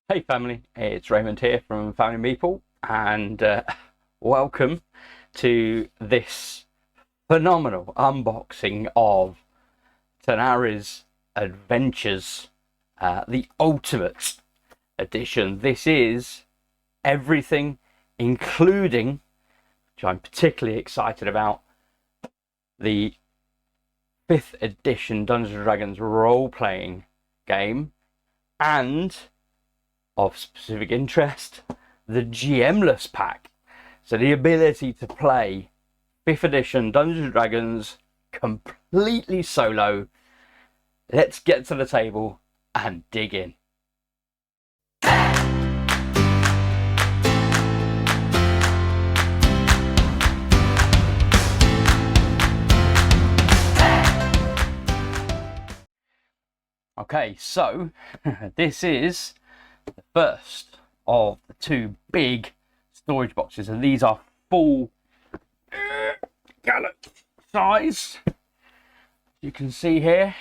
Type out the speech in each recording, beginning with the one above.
Hey family, it's Raymond here from Family Meeple, and welcome to this phenomenal unboxing of Tanares Adventures, the Ultimate Edition. This is everything, including, which I'm particularly excited about, the 5th edition Dungeons & Dragons role-playing game, and of specific interest, the GM-less pack. So the ability to play 5th edition Dungeons & Dragons completely solo. Let's get to the table and dig in. Okay, so this is the first of the two big storage boxes, and these are full gallon size. You can see here.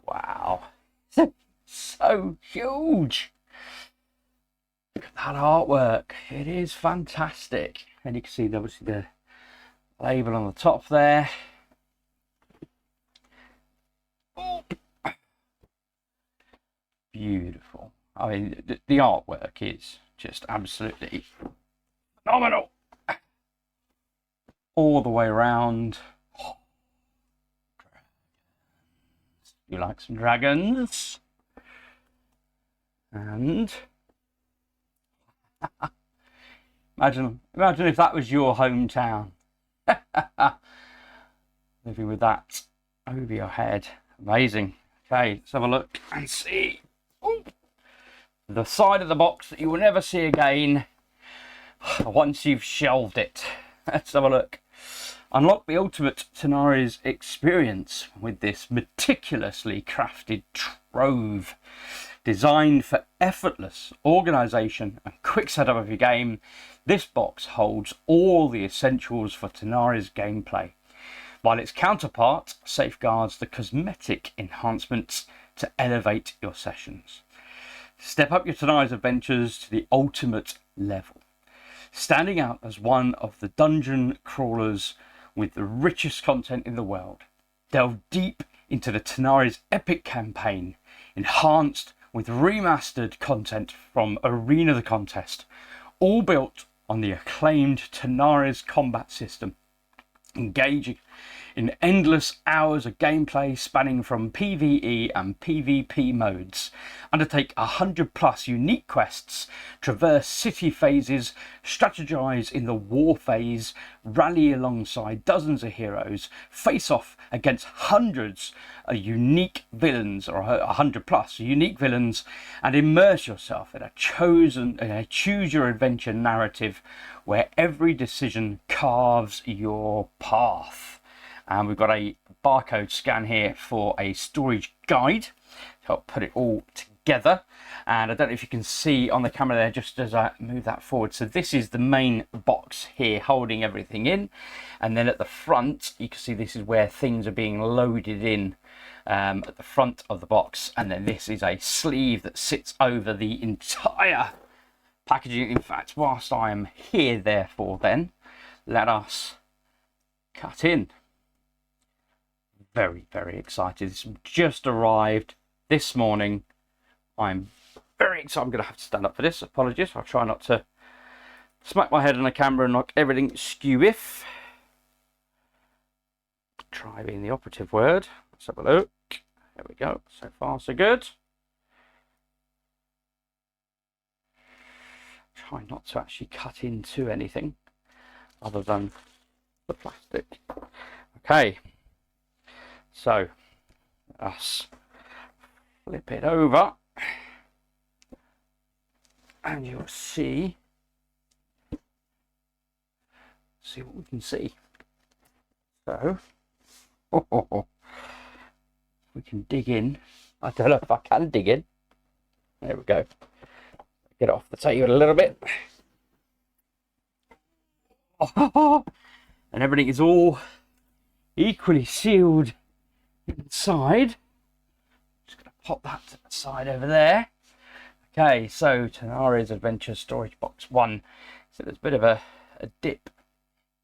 Wow, so huge. Look at that artwork. It is fantastic, and you can see obviously the label on the top there. Beautiful. I mean, the artwork is just absolutely phenomenal. All the way around. You like some dragons? And imagine if that was your hometown. Living with that over your head. Amazing. Okay, let's have a look and see. Ooh. The side of the box that you will never see again once you've shelved it. Let's have a look. Unlock the ultimate Tanares experience with this meticulously crafted trove designed for effortless organisation and quick setup of your game. This box holds all the essentials for Tanares gameplay, while its counterpart safeguards the cosmetic enhancements to elevate your sessions. Step up your Tanares adventures to the ultimate level, standing out as one of the dungeon crawlers with the richest content in the world. Delve deep into the Tanares epic campaign, enhanced with remastered content from Arena the Contest, all built on the acclaimed Tanares combat system, engaging in endless hours of gameplay spanning from PvE and PvP modes. Undertake 100+ unique quests, traverse city phases, strategize in the war phase, rally alongside dozens of heroes, face off against hundreds of unique villains, or 100+ unique villains, and immerse yourself in a choose your adventure narrative where every decision carves your path. And we've got a barcode scan here for a storage guide to help put it all together. And I don't know if you can see on the camera there, just as I move that forward. So this is the main box here holding everything in. And then at the front, you can see this is where things are being loaded in at the front of the box. And then this is a sleeve that sits over the entire packaging. In fact, whilst I am here, therefore, then let us cut in. Very, very excited. This just arrived this morning. I'm very excited. I'm going to have to stand up for this. Apologies. I'll try not to smack my head on the camera and knock everything skew-iff. Try being the operative word. Let's have a look. There we go. So far, so good. Try not to actually cut into anything other than the plastic. Okay. So, let's flip it over, and you'll see what we can see. So, we can dig in. I don't know if I can dig in. There we go. Get it off the table a little bit. And everything is all equally sealed inside. Just going to pop that to the side over there. Okay, so Tanares Adventures storage box 1. So there's a bit of a dip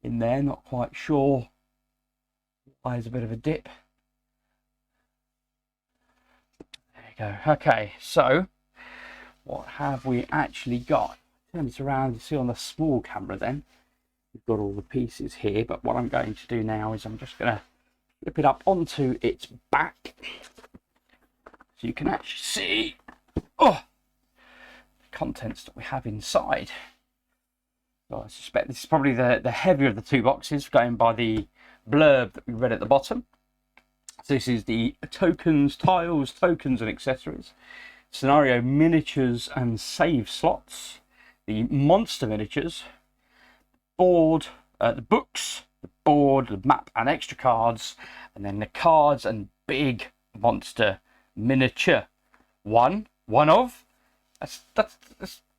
in there, not quite sure why there's a bit of a dip. There you go. Okay, so what have we actually got? Turn this around, you see on the small camera then, we've got all the pieces here, but what I'm going to do now is I'm just going to flip it up onto its back so you can actually see the contents that we have inside. So I suspect this is probably the heavier of the two boxes, going by the blurb that we read at the bottom. So this is the tokens, tiles, tokens and accessories, scenario miniatures and save slots, the monster miniatures, board, the books, the board, the map and extra cards, and then the cards and big monster miniature. One of. That's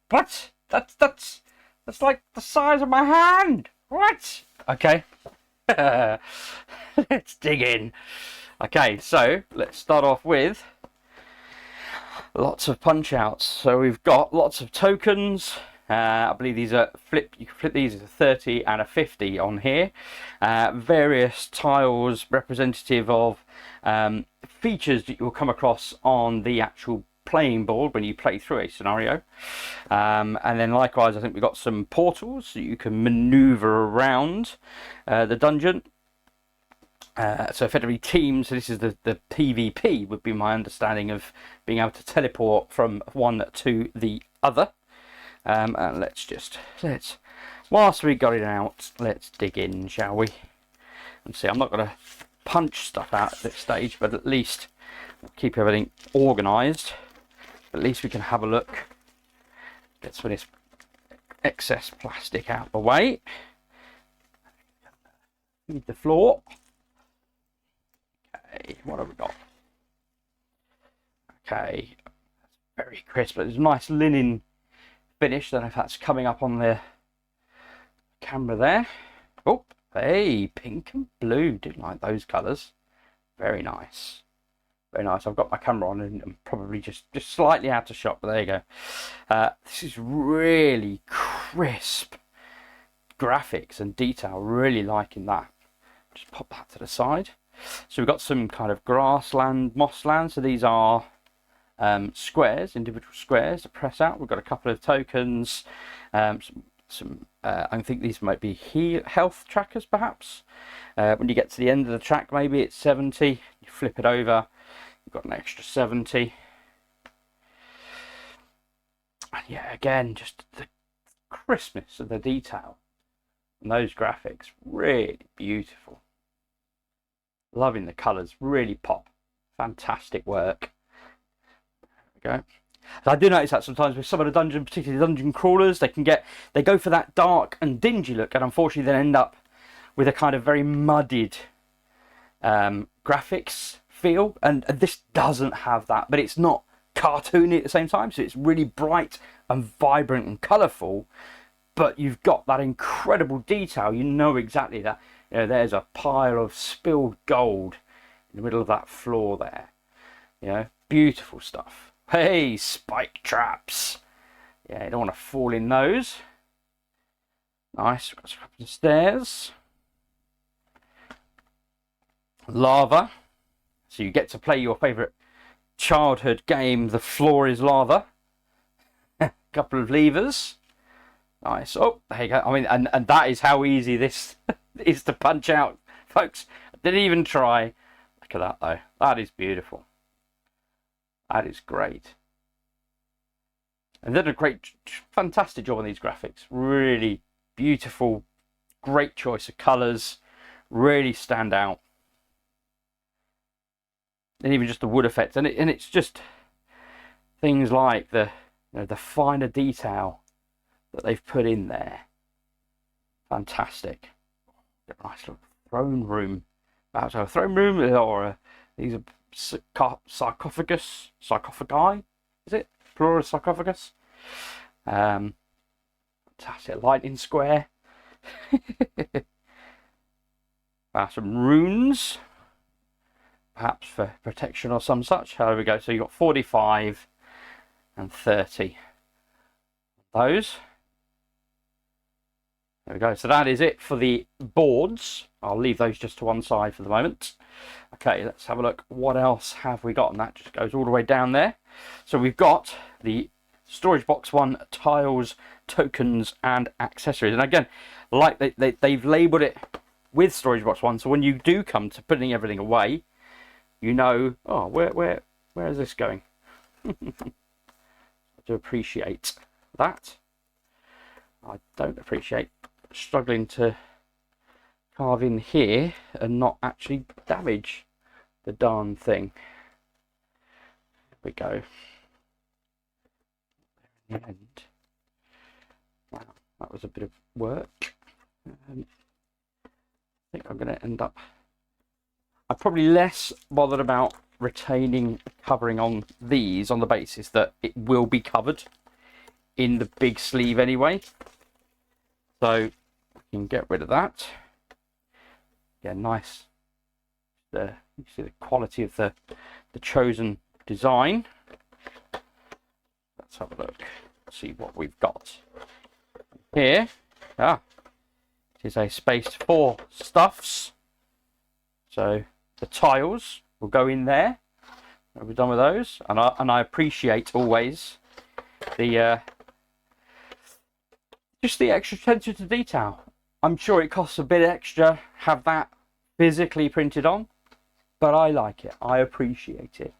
what? That's like the size of my hand. What? Okay. Let's dig in. Okay, so let's start off with lots of punch outs. So we've got lots of tokens. I believe these are you can flip these as a 30 and a 50 on here. Various tiles representative of features that you'll come across on the actual playing board when you play through a scenario. And then likewise, I think we've got some portals so you can maneuver around the dungeon. So effectively teams, so this is the PvP would be my understanding of being able to teleport from one to the other. And whilst we got it out, let's dig in, shall we? And see, I'm not going to punch stuff out at this stage, but at least we'll keep everything organised. At least we can have a look. Get some of this excess plastic out of the way. Feed the floor. Okay, what have we got? Okay, very crisp. There's a nice linen finish. Don't know if that's coming up on the camera there. Oh, hey, pink and blue. Didn't like those colours. Very nice. Very nice. I've got my camera on and I'm probably just slightly out of shot, but there you go. This is really crisp graphics and detail. Really liking that. Just pop that to the side. So we've got some kind of grassland, mossland. So these are squares, individual squares to press out. We've got a couple of tokens. I think these might be health trackers, perhaps. When you get to the end of the track, maybe it's 70. You flip it over. You've got an extra 70. And yeah, again, just the crispness of the detail. And those graphics, really beautiful. Loving the colours, really pop. Fantastic work. There we go. I do notice that sometimes with some of the dungeon, particularly dungeon crawlers, they go for that dark and dingy look, and unfortunately then end up with a kind of very muddied graphics feel. And this doesn't have that, but it's not cartoony at the same time. So it's really bright and vibrant and colourful, but you've got that incredible detail. You know exactly that. You know, there's a pile of spilled gold in the middle of that floor there. You know, beautiful stuff. Hey, spike traps. Yeah, you don't want to fall in those. Nice. We've got some up the stairs. Lava. So you get to play your favourite childhood game, The Floor is Lava. Couple of levers. Nice. Oh, there you go. I mean, and that is how easy this is to punch out, folks. I didn't even try. Look at that, though. That is beautiful. That is great. And they did a great, fantastic job on these graphics. Really beautiful, great choice of colours. Really stand out. And even just the wood effects, and it's just things like the finer detail that they've put in there. Fantastic. A nice little throne room. Perhaps a throne room, or these are sarcophagi, is it? Plural sarcophagus. Fantastic. Lightning square. Some runes. Perhaps for protection or some such. There we go. So you've got 45. and 30. Those. There we go. So that is it for the boards. I'll leave those just to one side for the moment. Okay, let's have a look. What else have we got? And that just goes all the way down there. So we've got the storage box one, tiles, tokens, and accessories. And again, like they've labelled it with storage box one, so when you do come to putting everything away, you know, oh, where is this going? I do appreciate that. I don't appreciate struggling to carve in here and not actually damage the darn thing. There we go. In the end. Wow, that was a bit of work. I think I'm going to end up... I'm probably less bothered about retaining covering on these on the basis that it will be covered in the big sleeve anyway. So we can get rid of that. Yeah, nice. You see the quality of the chosen design. Let's have a look, see what we've got here. It is a space for stuffs. So the tiles will go in there. We're done with those, and I appreciate always the just the extra attention to detail. I'm sure it costs a bit extra have that physically printed on, but I like it. I appreciate it.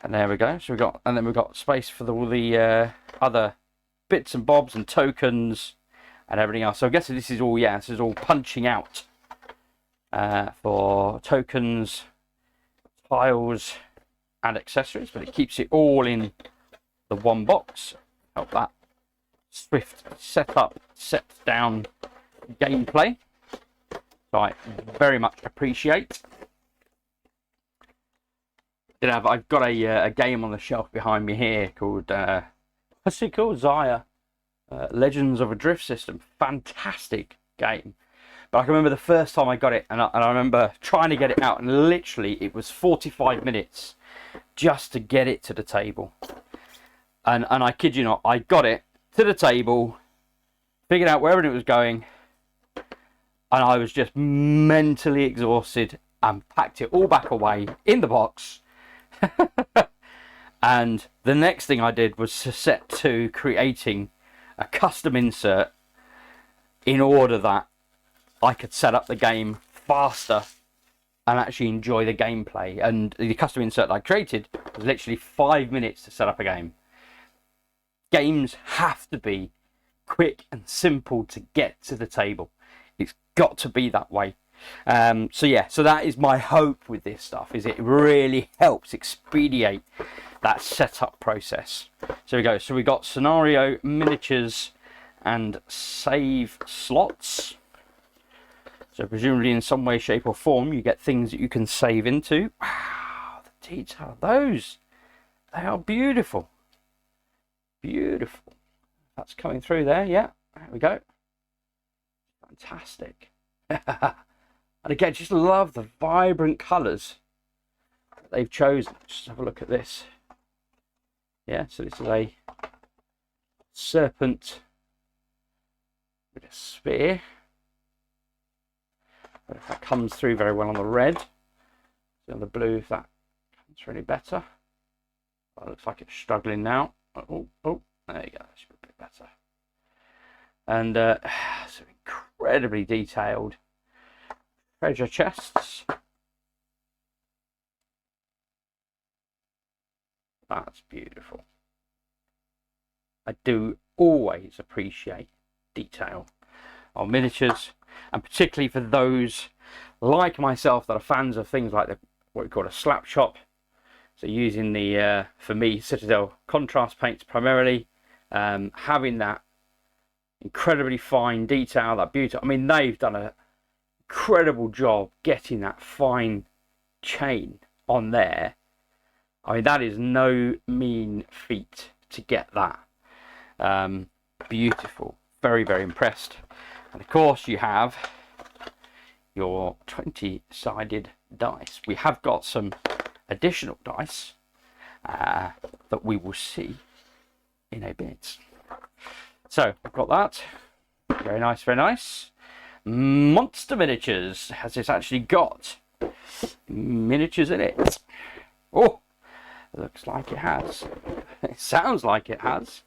And there we go. So we've got space for all the other bits and bobs and tokens and everything else. So I'm guessing this is all, yeah, this is all punching out for tokens, tiles, and accessories. But it keeps it all in the one box. Help that swift setup, set down gameplay. So I very much appreciate. I've got a game on the shelf behind me here called what's it called? Zaya, Legends of a Drift System. Fantastic game. But I can remember the first time I got it, and I remember trying to get it out, and literally it was 45 minutes just to get it to the table. And I kid you not, I got it to the table, figured out where everything was going, and I was just mentally exhausted and packed it all back away in the box. And the next thing I did was to set to creating a custom insert in order that I could set up the game faster and actually enjoy the gameplay. And the custom insert I created was literally 5 minutes to set up a game. Games have to be quick and simple to get to the table. It's got to be that way. So yeah, so that is my hope with this stuff, is it really helps expedite that setup process. So we go. So we got scenario, miniatures, and save slots. So presumably in some way, shape or form, you get things that you can save into. Wow, the detail of those. They are beautiful. Beautiful. That's coming through there, yeah. There we go. Fantastic. And again, just love the vibrant colours that they've chosen. Just have a look at this. Yeah, so this is a serpent with a spear. But if that comes through very well on the red, see on the blue if that comes through any better. Well, it looks like it's struggling now. Oh, there you go. That should be a bit better. And so incredibly detailed treasure chests. That's beautiful. I do always appreciate detail on miniatures, and particularly for those like myself that are fans of things like what we call a slap shop. So using the, for me, Citadel contrast paints primarily, having that incredibly fine detail, that beauty. I mean, they've done an incredible job getting that fine chain on there. I mean, that is no mean feat to get that. Beautiful. Very, very impressed. And of course you have your 20-sided dice. We have got some additional dice, that we will see in a bit. So I've got that. Very nice, very nice. Monster miniatures. Has this actually got miniatures in it? Oh, looks like it has. It sounds like it has.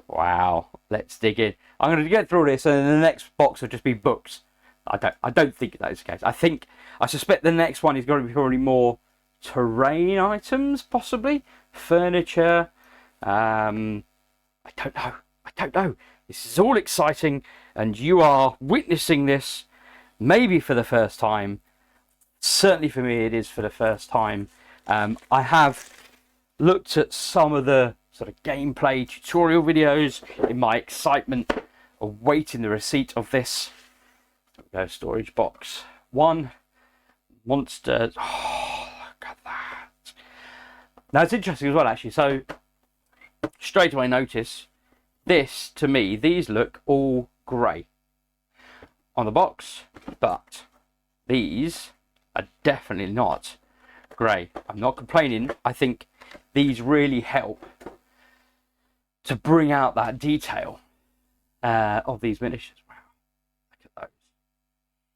Wow, let's dig in. I'm going to get through this, and the next box will just be books. I don't think that is the case. I suspect the next one is going to be probably more terrain items, possibly furniture. I don't know. This is all exciting, and you are witnessing this maybe for the first time. Certainly for me, it is for the first time. I have looked at some of the sort of gameplay tutorial videos in my excitement of waiting the receipt of this. There we go, storage box 1. Monsters. Oh, look at that. Now it's interesting as well, actually. So straight away notice this, to me, these look all grey on the box, but these are definitely not grey. I'm not complaining. I think these really help to bring out that detail of these miniatures. Wow,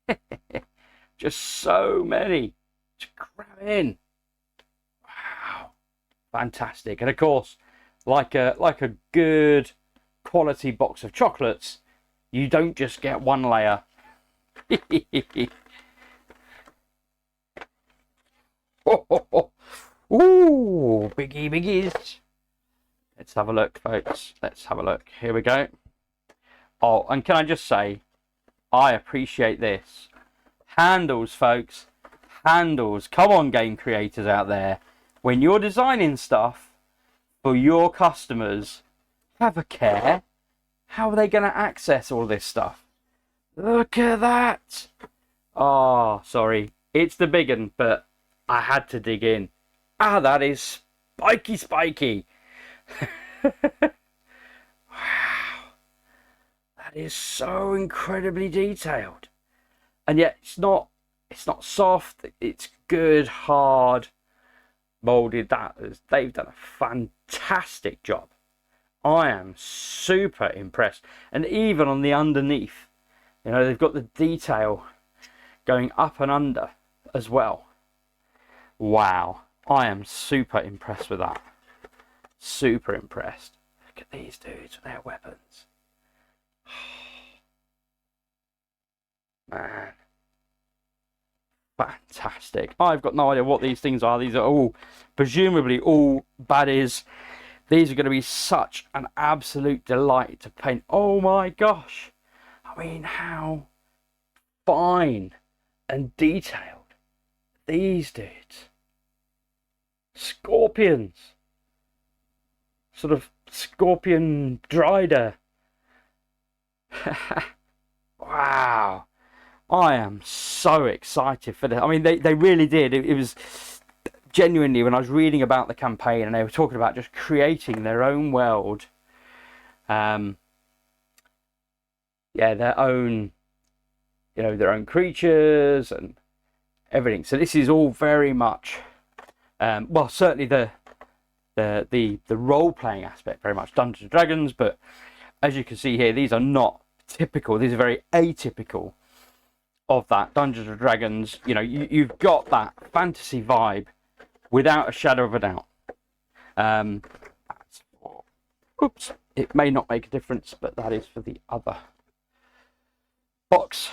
look at those. Just so many to cram in. Wow, fantastic. And of course, like a good quality box of chocolates, you don't just get one layer. Ooh, biggies. Let's have a look, folks. Let's have a look. Here we go. Oh, and can I just say, I appreciate this. Handles, folks. Handles. Come on, game creators out there. When you're designing stuff for your customers, have a care. How are they going to access all this stuff? Look at that. Oh, sorry. It's the big one, but I had to dig in. Ah, that is spiky. Wow. That is so incredibly detailed. And yet it's not soft. It's good, hard, molded. They've done a fantastic job. I am super impressed. And even on the underneath, you know, they've got the detail going up and under as well. Wow, I am super impressed with that. Super impressed. Look at these dudes with their weapons. Man, fantastic. I've got no idea what these things are. These are all presumably all baddies. These are going to be such an absolute delight to paint. Oh my gosh. I mean, how fine and detailed these dudes. Scorpions. Sort of scorpion drider. Wow. I am so excited for this. I mean, they really did. It was genuinely, when I was reading about the campaign and they were talking about just creating their own world, yeah, their own, you know, their own creatures and everything. So this is all very much, well, certainly the role-playing aspect, very much Dungeons and Dragons, but as you can see here, these are not typical. These are very atypical of that Dungeons and Dragons. You know, you've got that fantasy vibe without a shadow of a doubt. Oops, it may not make a difference, but that is for the other box.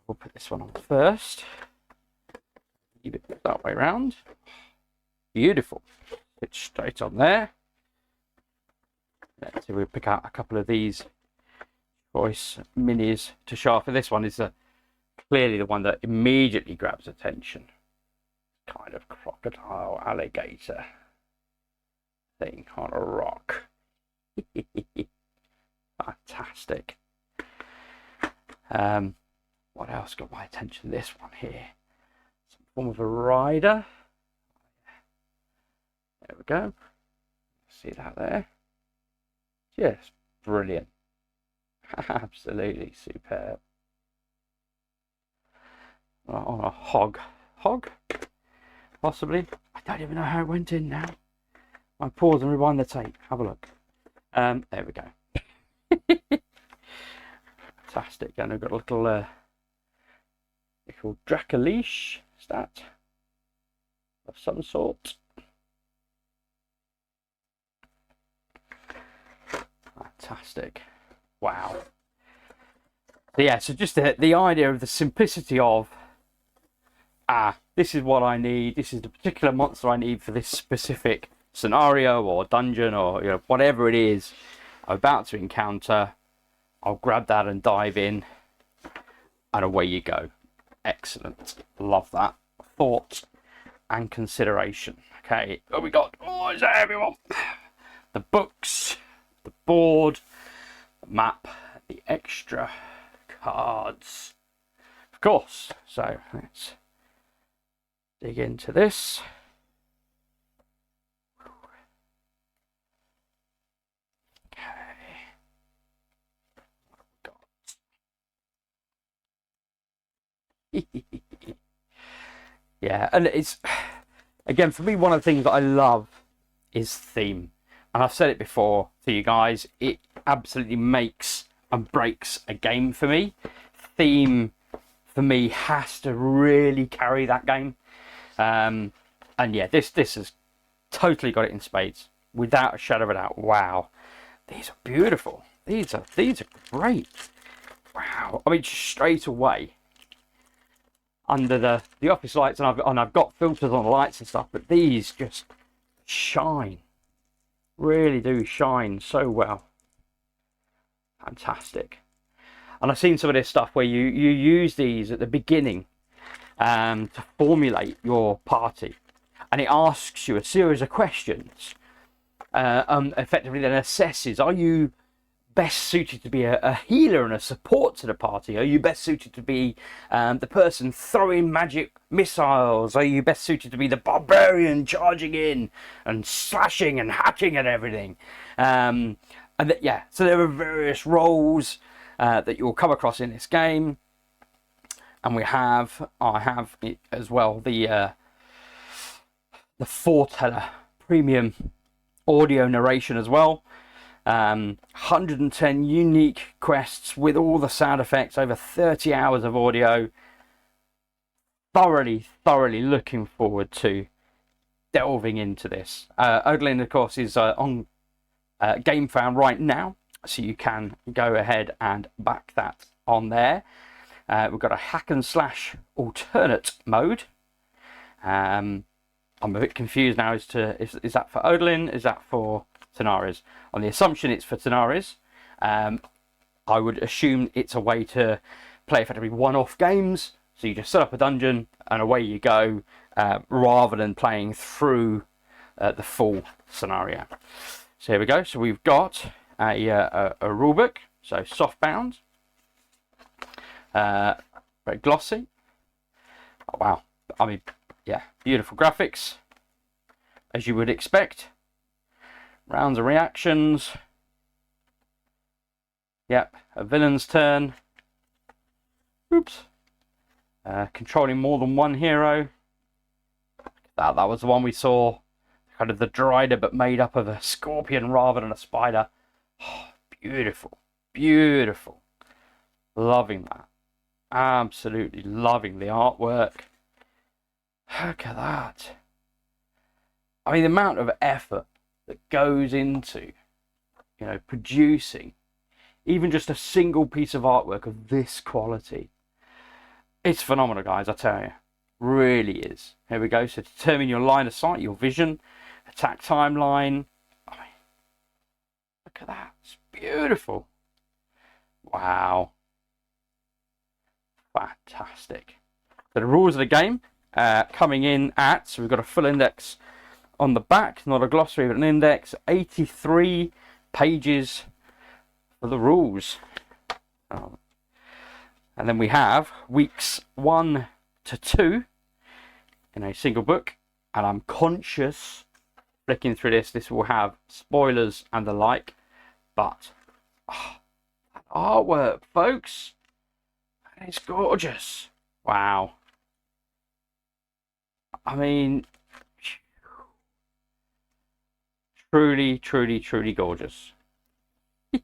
We'll put this one on first. Leave it that way round. Beautiful. It's straight on there. Let's see, we'll pick out a couple of these choice minis to show off. And this one is clearly the one that immediately grabs attention. Kind of crocodile alligator thing on a rock. Fantastic. What else got my attention? This one here. Some form of a rider. There we go. See that there? Just brilliant. Absolutely superb. On a hog. Possibly. I don't even know how it went in now. I pause and rewind the tape. Have a look. There we go. Fantastic. And I've got a little Dracolish stat of some sort. Fantastic. Wow. So yeah, so just the idea of the simplicity of, this is what I need, this is the particular monster I need for this specific scenario or dungeon, or whatever it is I'm about to encounter. I'll grab that and dive in, and away you go. Excellent. Love that thought and consideration. Okay, what we got? Oh, is that everyone? The books, the board, the map, the extra cards, of course. So let's dig into this. Yeah, and it's, again, for me, one of the things that I love is theme. And I've said it before to you guys, it absolutely makes and breaks a game for me. Theme, for me, has to really carry that game. And yeah, this has totally got it in spades, without a shadow of a doubt. Wow, these are beautiful. These are great. Wow, I mean, straight away, under the office lights, and I've got filters on the lights and stuff, but these just shine, really do shine so well. Fantastic. And I've seen some of this stuff where you use these at the beginning to formulate your party, and it asks you a series of questions, effectively then assesses, are you best suited to be a healer and a support to the party? Are you best suited to be the person throwing magic missiles? Are you best suited to be the barbarian charging in and slashing and hacking at everything? Yeah, so there are various roles that you'll come across in this game, and I have it as well, the foreteller premium audio narration as well. 110 unique quests with all the sound effects, over 30 hours of audio. Thoroughly looking forward to delving into this. Odin, of course, is on GameFound right now, so you can go ahead and back that on there. We've got a hack and slash alternate mode. I'm a bit confused now as to, is that for Odin? Is that for Tanares? On the assumption it's for Tanares, I would assume it's a way to play effectively one-off games. So you just set up a dungeon and away you go, rather than playing through the full scenario. So here we go. So we've got a rulebook, so soft bound, very glossy. Oh wow! I mean, yeah, beautiful graphics, as you would expect. Rounds and reactions. Yep, a villain's turn. Oops. Controlling more than one hero. That was the one we saw. Kind of the Drider, but made up of a scorpion rather than a spider. Oh, beautiful. Beautiful. Loving that. Absolutely loving the artwork. Look at that. I mean, the amount of effort that goes into, producing even just a single piece of artwork of this quality. It's phenomenal, guys, I tell you. Really is. Here we go. So determine your line of sight, your vision, attack timeline. I mean, look at that. It's beautiful. Wow. Fantastic. So the rules of the game coming in at, so we've got a full index on the back, not a glossary, but an index, 83 pages for the rules. And then we have weeks 1 to 2 in a single book. And I'm conscious, flicking through this will have spoilers and the like. But, that artwork, folks, it's gorgeous. Wow. I mean, Truly, truly, truly gorgeous. Oh,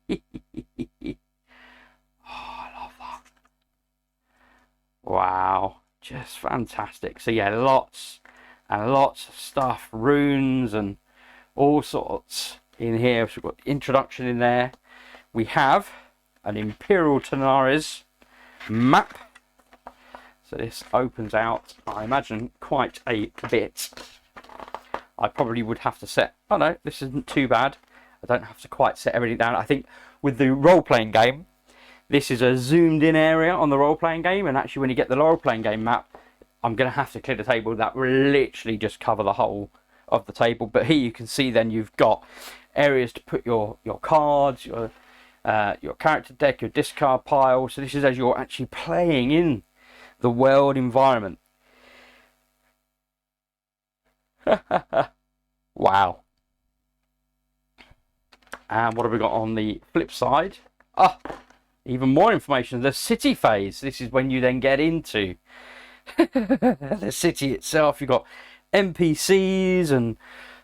I love that. Wow, just fantastic. So yeah, lots and lots of stuff, runes and all sorts in here. So we've got the introduction in there. We have an Imperial Tanares map. So this opens out, I imagine, quite a bit. I probably would have to set... Oh no, this isn't too bad. I don't have to quite set everything down. I think with the role-playing game, this is a zoomed in area on the role-playing game, and actually when you get the role-playing game map, I'm going to have to clear the table. That will literally just cover the whole of the table. But here you can see then you've got areas to put your cards, your character deck, your discard pile. So this is as you're actually playing in the world environment. Wow. And what have we got on the flip side? Ah, even more information. The city phase. This is when you then get into the city itself. You've got NPCs and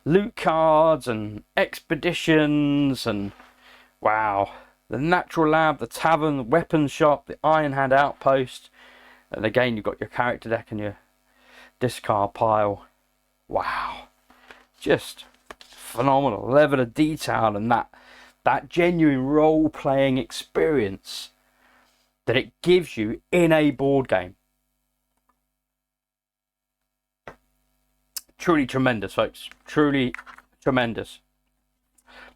loot cards and expeditions and wow. The natural lab, the tavern, the weapons shop, the iron hand outpost. And again, you've got your character deck and your discard pile. Wow. Just phenomenal level of detail and that genuine role-playing experience that it gives you in a board game. Truly tremendous, folks. Truly tremendous.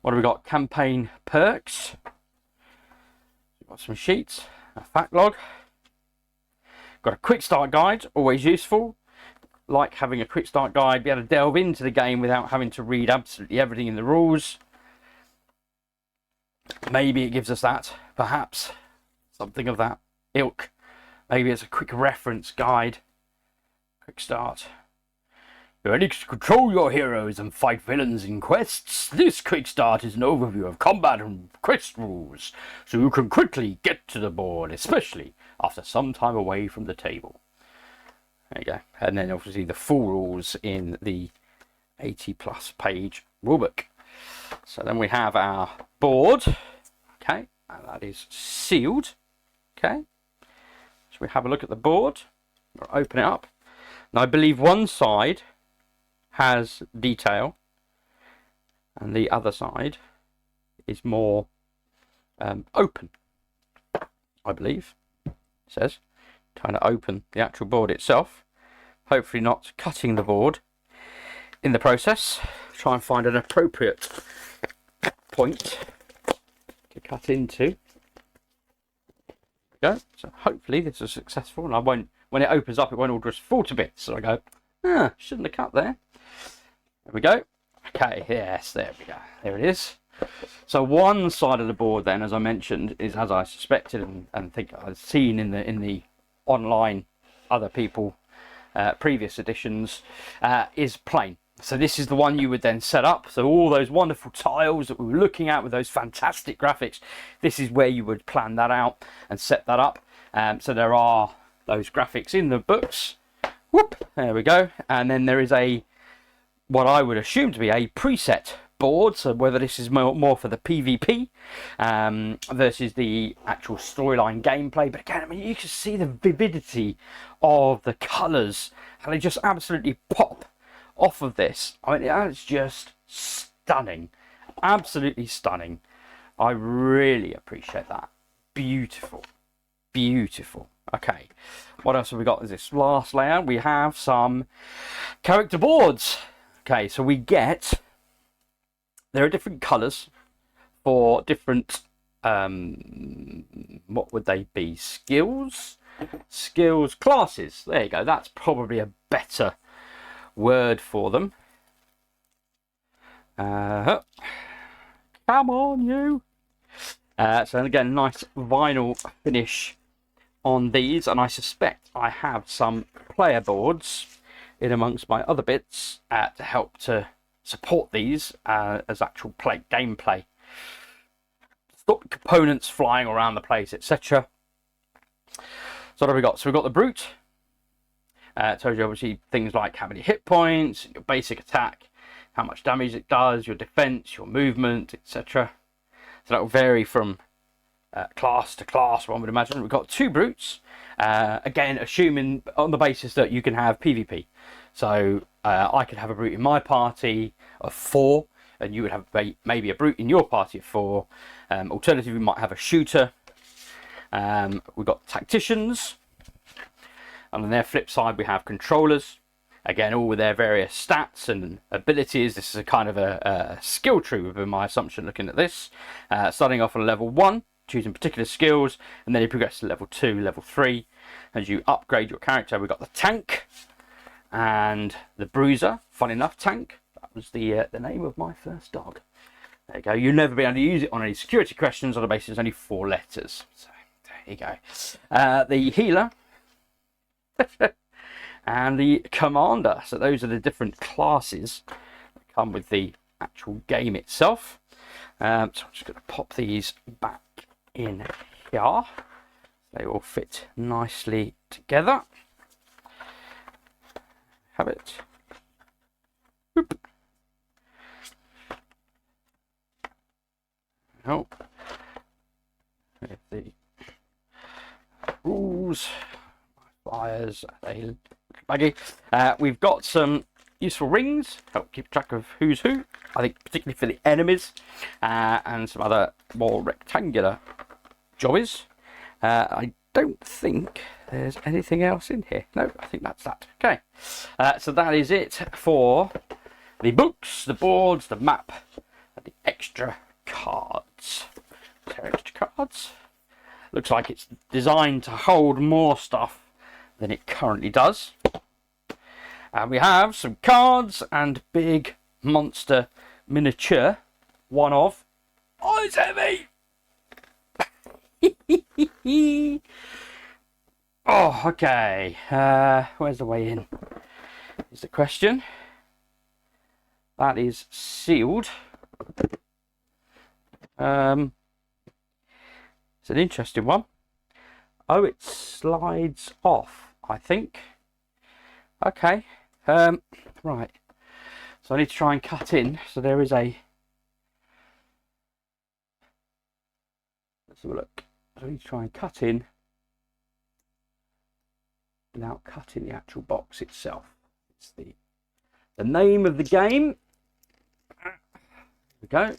What have we got? Campaign perks. We've got some sheets, a fact log. Got a quick start guide, always useful. Like having a quick start guide, be able to delve into the game without having to read absolutely everything in the rules. Maybe it gives us that, perhaps, something of that ilk. Maybe it's a quick reference guide. Quick start. You're ready to control your heroes and fight villains in quests? This quick start is an overview of combat and quest rules, so you can quickly get to the board, especially after some time away from the table. There you go. And then obviously the full rules in the 80+ page rulebook. So then we have our board. Okay, and that is sealed. Okay, so we have a look at the board. We'll open it up. Now I believe one side has detail and the other side is more open, I believe. It says trying to open the actual board itself, hopefully not cutting the board in the process. Try and find an appropriate point to cut into. There we go. So hopefully this is successful, and I won't, when it opens up, it won't all just fall to bits. So I go, shouldn't have cut there. There we go. Okay, yes, there we go. There it is. So one side of the board then, as I mentioned, is as I suspected and think I've seen in the online other people previous editions, is plain. So this is the one you would then set up. So all those wonderful tiles that we were looking at with those fantastic graphics, this is where you would plan that out and set that up. So there are those graphics in the books. Whoop, there we go. And then there is what I would assume to be a preset board. So whether this is more for the PvP versus the actual storyline gameplay. But again, I mean, you can see the vividity of the colours, how they just absolutely pop off of this. I mean, it's just stunning, absolutely stunning. I really appreciate that. Beautiful, beautiful. Okay, what else have we got? Is this last layer? We have some character boards. Okay, so we get, there are different colours for different, what would they be? Skills, classes. There you go. That's probably a better word for them. Come on, you. So again, nice vinyl finish on these, and I suspect I have some player boards in amongst my other bits to help to support these as actual gameplay. Stop components flying around the place, etc. So what have we got? So we've got the brute. It tells you obviously things like how many hit points, your basic attack, how much damage it does, your defense, your movement, etc. So that will vary from class to class, one would imagine. We've got 2 brutes, again assuming on the basis that you can have PvP. So I could have a brute in my party of 4, and you would have maybe a brute in your party of 4. Alternatively, we might have a shooter. We've got tacticians, and on their flip side we have controllers. Again, all with their various stats and abilities. This is a kind of a skill tree within my assumption looking at this. Starting off on level 1, choosing particular skills, and then you progress to level 2, level 3. As you upgrade your character, we've got the tank and the bruiser. Fun enough, tank. That was the name of my first dog. There you go. You'll never be able to use it on any security questions on the basis of only 4 letters. So there you go. The healer. And the commander. So those are the different classes that come with the actual game itself. So I'm just going to pop these back in here. They all fit nicely together. Have it. Oop. Oh. With the rules. Flyers. They baggy. We've got some useful rings, help keep track of who's who, I think particularly for the enemies, and some other more rectangular jobbies. I don't think there's anything else in here. No, I think that's that. Okay, so that is it for the books, the boards, the map, and the extra cards. Extra cards. Looks like it's designed to hold more stuff than it currently does. And we have some cards and big monster miniature. One of... Oh, it's heavy! Oh, okay. Where's the way in? Is the question. That is sealed. It's an interesting one. Oh, it slides off, I think. Okay. Right. So I need to try and cut in. So there is a... Let's have a look. So I need to try and cut in without cutting the actual box itself. It's the name of the game. There we go.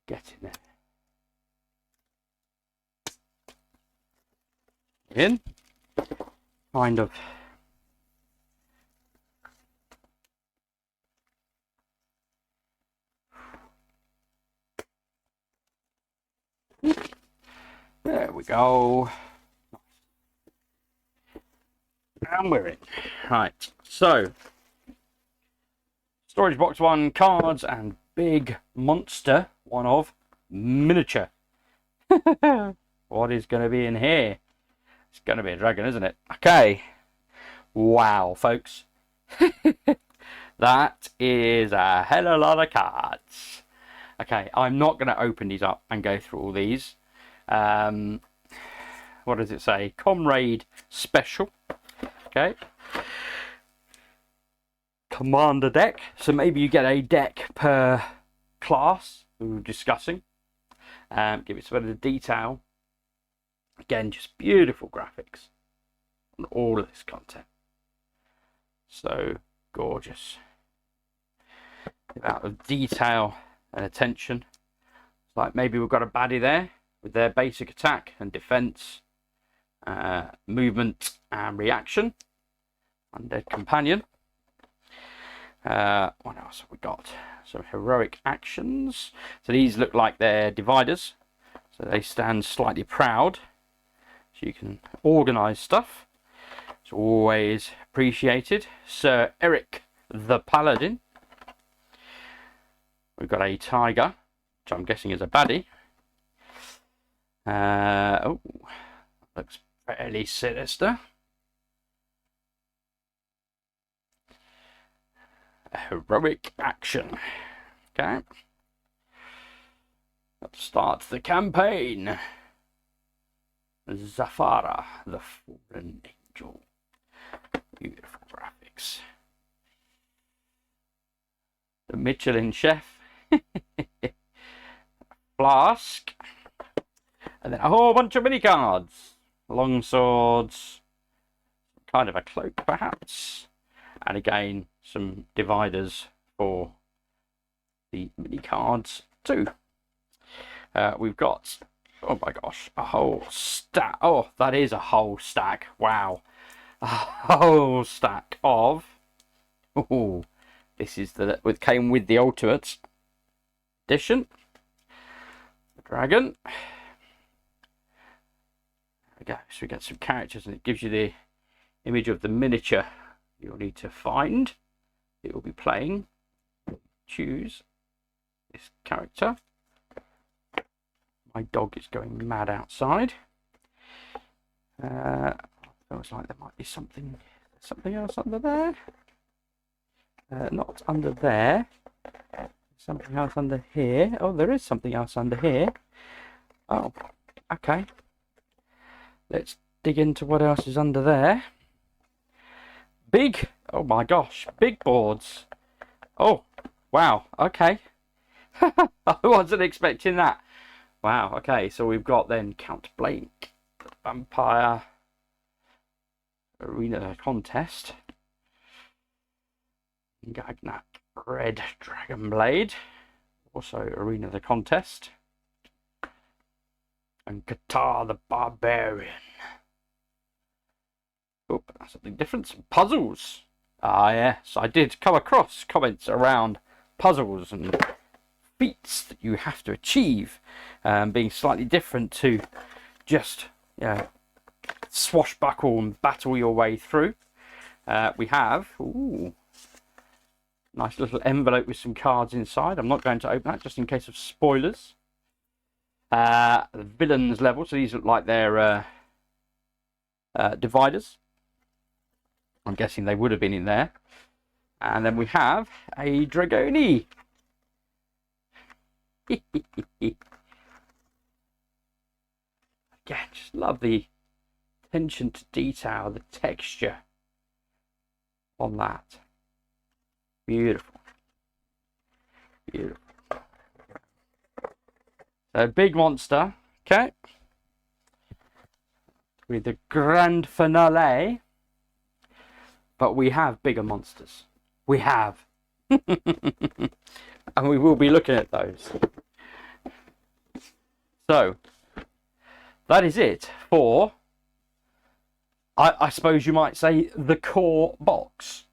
Get in there. In. Kind of. There we go. And we're in. Right, so storage box 1, cards, and big monster, one of miniature. What is going to be in here? It's going to be a dragon, isn't it? Okay. Wow, folks. That is a hell of a lot of cards. Okay, I'm not going to open these up and go through all these. What does it say? Comrade Special. Okay. Commander deck. So maybe you get a deck per class we were discussing. Give it some bit of detail. Again, just beautiful graphics on all of this content. So gorgeous. The amount of detail and attention. It's like maybe we've got a baddie there with their basic attack and defense, movement and reaction. Undead companion. What else have we got? Some heroic actions. So these look like they're dividers. So they stand slightly proud. So you can organise stuff. It's always appreciated. Sir Eric the Paladin. We've got a tiger, which I'm guessing is a baddie. Oh, looks fairly sinister. A heroic action. Okay. Let's start the campaign. Zafara, the fallen angel. Beautiful graphics. snacks, the Michelin chef, flask, and then a whole bunch of mini cards, long swords, kind of a cloak perhaps, and again some dividers for the mini cards too. We've got, oh my gosh, a whole stack. Oh, that is a whole stack. Wow, a whole stack of. Oh, this is the came with the Ultimate Edition. The dragon. There we go. So we get some characters, and it gives you the image of the miniature you'll need to find. It will be playing. Choose this character. My dog is going mad outside. Feels like there might be something else under there. Not under there. Something else under here. Oh, there is something else under here. Oh, okay. Let's dig into what else is under there. Big, oh my gosh, big boards. Oh, wow, okay. I wasn't expecting that. Wow, okay, so we've got then Count Blake, Vampire, Arena Contest, Gagnak, Red Dragon Blade, also Arena the Contest, and Qatar the Barbarian. Oh, something different, some puzzles. Ah yes, I did come across comments around puzzles and feats that you have to achieve, being slightly different to just swashbuckle and battle your way through. We have, ooh, nice little envelope with some cards inside. I'm not going to open that just in case of spoilers. The villains level, so these look like they're dividers. I'm guessing they would have been in there. And then we have a Dragoni. Again, just love the attention to detail, the texture on that. Beautiful. Beautiful. So, big monster, okay, with the grand finale. But we have bigger monsters. We have. And we will be looking at those. So, that is it for, I suppose you might say, the core box.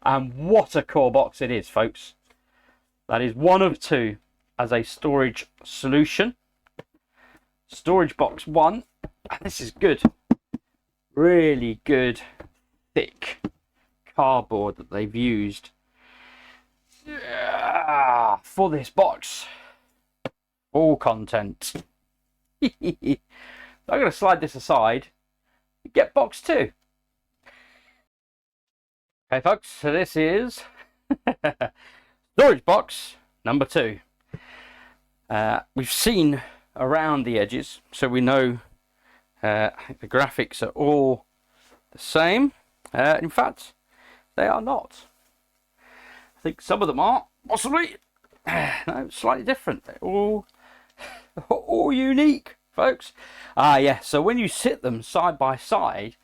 And what a core box it is, folks. That is one of two as a storage solution. Storage box 1. And this is good. Really good, thick cardboard that they've used for this box. All content. I'm going to slide this aside and get box 2. Okay, folks, so this is storage box number 2. We've seen around the edges, so we know the graphics are all the same. In fact, they are not. I think some of them are, possibly. No, slightly different. They're all unique, folks. Yeah, so when you sit them side by side,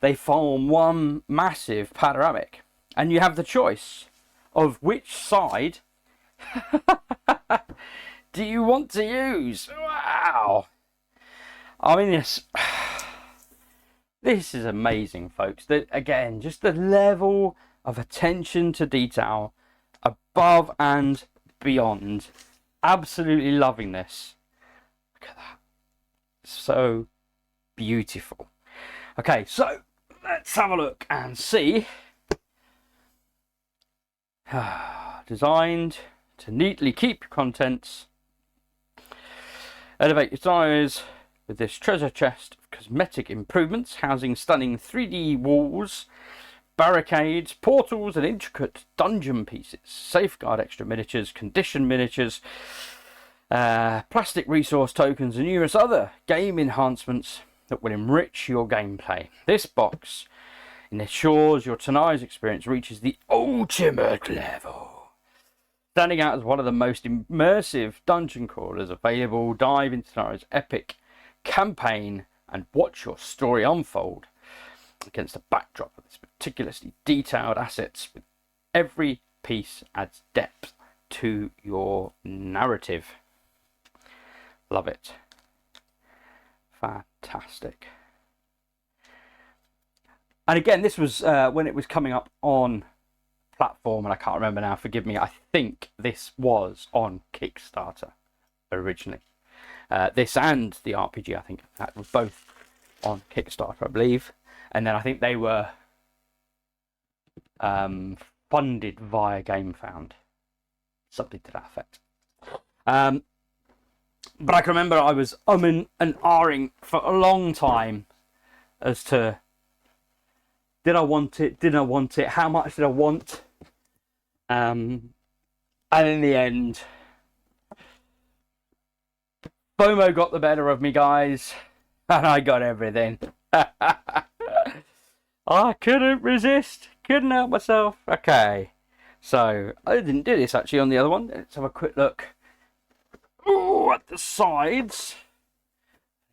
they form one massive panoramic. And you have the choice of which side do you want to use. Wow. I mean, this is amazing, folks. That, again, just the level of attention to detail above and beyond. Absolutely loving this. Look at that. So beautiful. Okay, so let's have a look and see. Designed to neatly keep your contents. Elevate your size with this treasure chest of cosmetic improvements, housing stunning 3D walls, barricades, portals, and intricate dungeon pieces. Safeguard extra miniatures, condition miniatures, plastic resource tokens, and numerous other game enhancements that will enrich your gameplay. This box ensures your Tanares experience reaches the ultimate level. Standing out as one of the most immersive dungeon crawlers available, dive into Tanares' epic campaign and watch your story unfold against the backdrop of its meticulously detailed assets. With every piece adds depth to your narrative. Love it. Fantastic. And again, this was when it was coming up on platform, and I can't remember now, forgive me. I think this was on Kickstarter originally. This and the RPG, I think that was both on Kickstarter, I believe. And then I think they were funded via GameFound. Something to that effect. But I can remember I was umming and ahhing for a long time as to, did I want it? Didn't I want it? How much did I want? And in the end, FOMO got the better of me, guys, and I got everything. I couldn't resist, couldn't help myself. Okay, so I didn't do this actually on the other one. Let's have a quick look. Ooh, at the sides.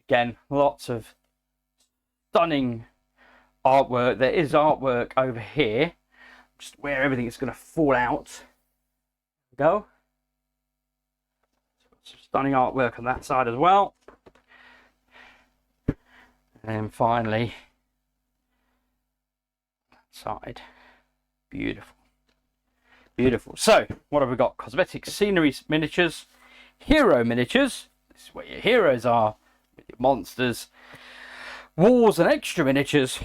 Again, lots of stunning artwork. There is artwork over here, just where everything is going to fall out. There we go. Some stunning artwork on that side as well. And then finally, that side. Beautiful. Beautiful. So, what have we got? Cosmetic scenery miniatures, hero miniatures. This is where your heroes are, with your monsters. Walls and extra miniatures,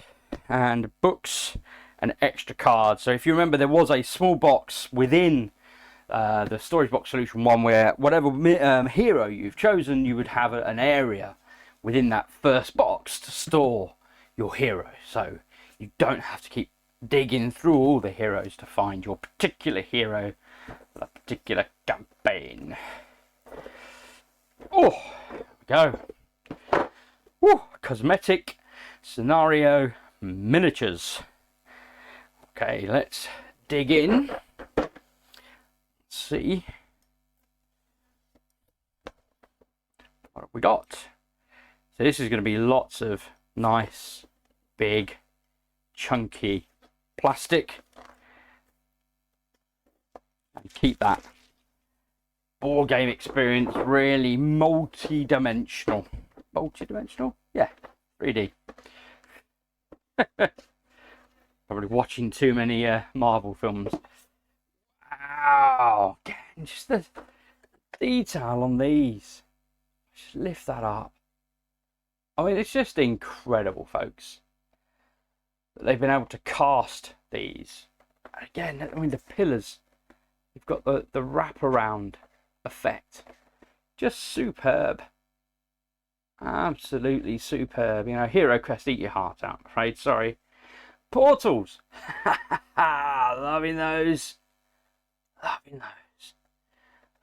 and books and extra cards. So if you remember, there was a small box within the storage box solution one where whatever hero you've chosen, you would have an area within that first box to store your hero. So you don't have to keep digging through all the heroes to find your particular hero for that particular campaign. Oh, there we go. Woo, cosmetic scenario miniatures. Okay, let's dig in. Let's see what have we got. So this is going to be lots of nice, big, chunky plastic, and keep that board game experience really multi-dimensional. Multi-dimensional? Yeah, 3D. Probably watching too many Marvel films. Wow, again, just the detail on these. Just lift that up. I mean, it's just incredible, folks, that they've been able to cast these. And again, I mean, the pillars, you've got the wraparound effect. Just superb. Absolutely superb. You know, Hero Quest, eat your heart out, I'm afraid. Sorry. Portals. Loving those. Loving those.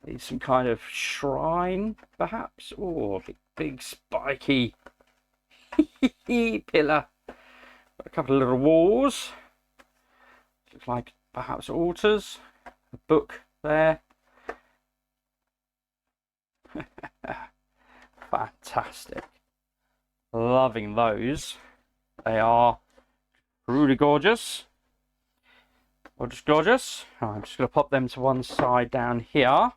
Need some kind of shrine, perhaps. Oh, big spiky pillar. Got a couple of little walls. Looks like perhaps altars. A book there. Fantastic. Loving those. They are truly gorgeous. Gorgeous, gorgeous. I'm just going to pop them to one side down here.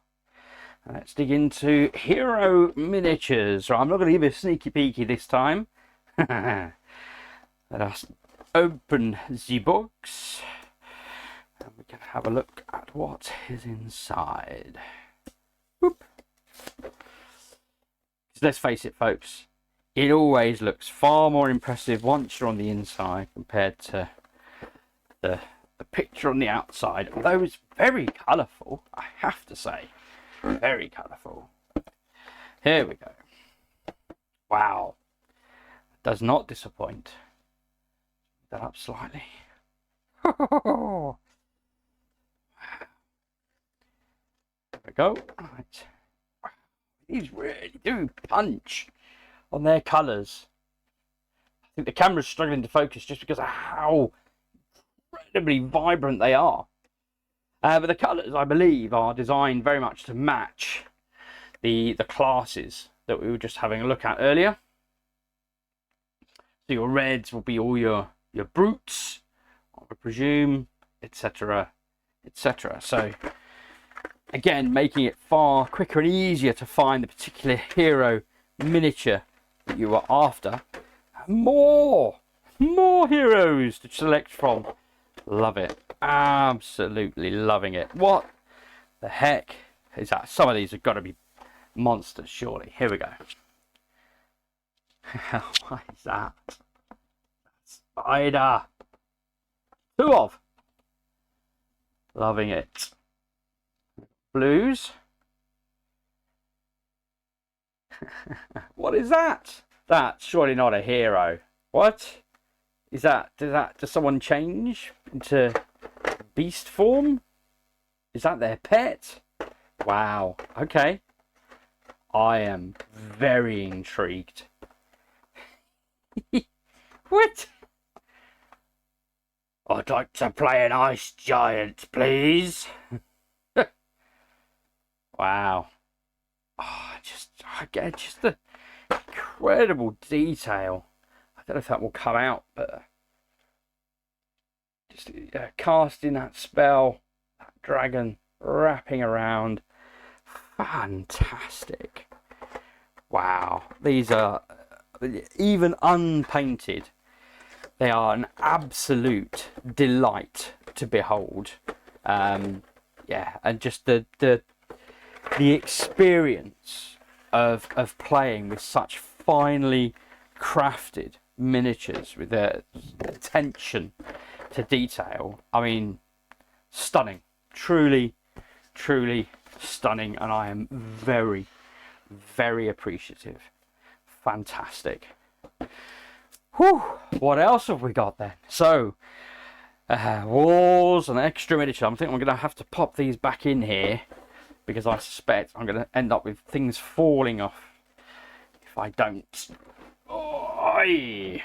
Let's dig into hero miniatures. Right, I'm not going to give you a sneaky peeky this time. Let us open the box. And we can have a look at what is inside. Whoop. Let's face it, folks, it always looks far more impressive once you're on the inside compared to the picture on the outside. Although it's very colourful, I have to say. Very colourful. Here we go. Wow. Does not disappoint. That up slightly. There we go. Right. These really do punch on their colours. I think the camera's struggling to focus just because of how incredibly vibrant they are. But the colours, I believe, are designed very much to match the classes that we were just having a look at earlier. So your reds will be all your brutes, I would presume, etc, etc. So again, making it far quicker and easier to find the particular hero miniature that you are after. More heroes to select from. Love it. Absolutely loving it. What the heck is that? Some of these have got to be monsters, surely. Here we go. What is that? Spider. 2 of. Loving it. Blues. What is that? That's surely not a hero. What is that? Does someone change into beast form? Is that their pet? Wow. Okay. I am very intrigued. What? I'd like to play an ice giant, please. Wow. Oh, I get just the incredible detail. I don't know if that will come out, but just casting that spell, that dragon wrapping around. Fantastic. Wow. These are, even unpainted, they are an absolute delight to behold. Yeah, and just the experience of playing with such finely crafted miniatures with their attention to detail. I mean, stunning. Truly stunning, and I am very, very appreciative. Fantastic. Whew, what else have we got then? So, walls and extra miniature. I think I'm going to have to pop these back in here, because I suspect I'm going to end up with things falling off if I don't. Okay,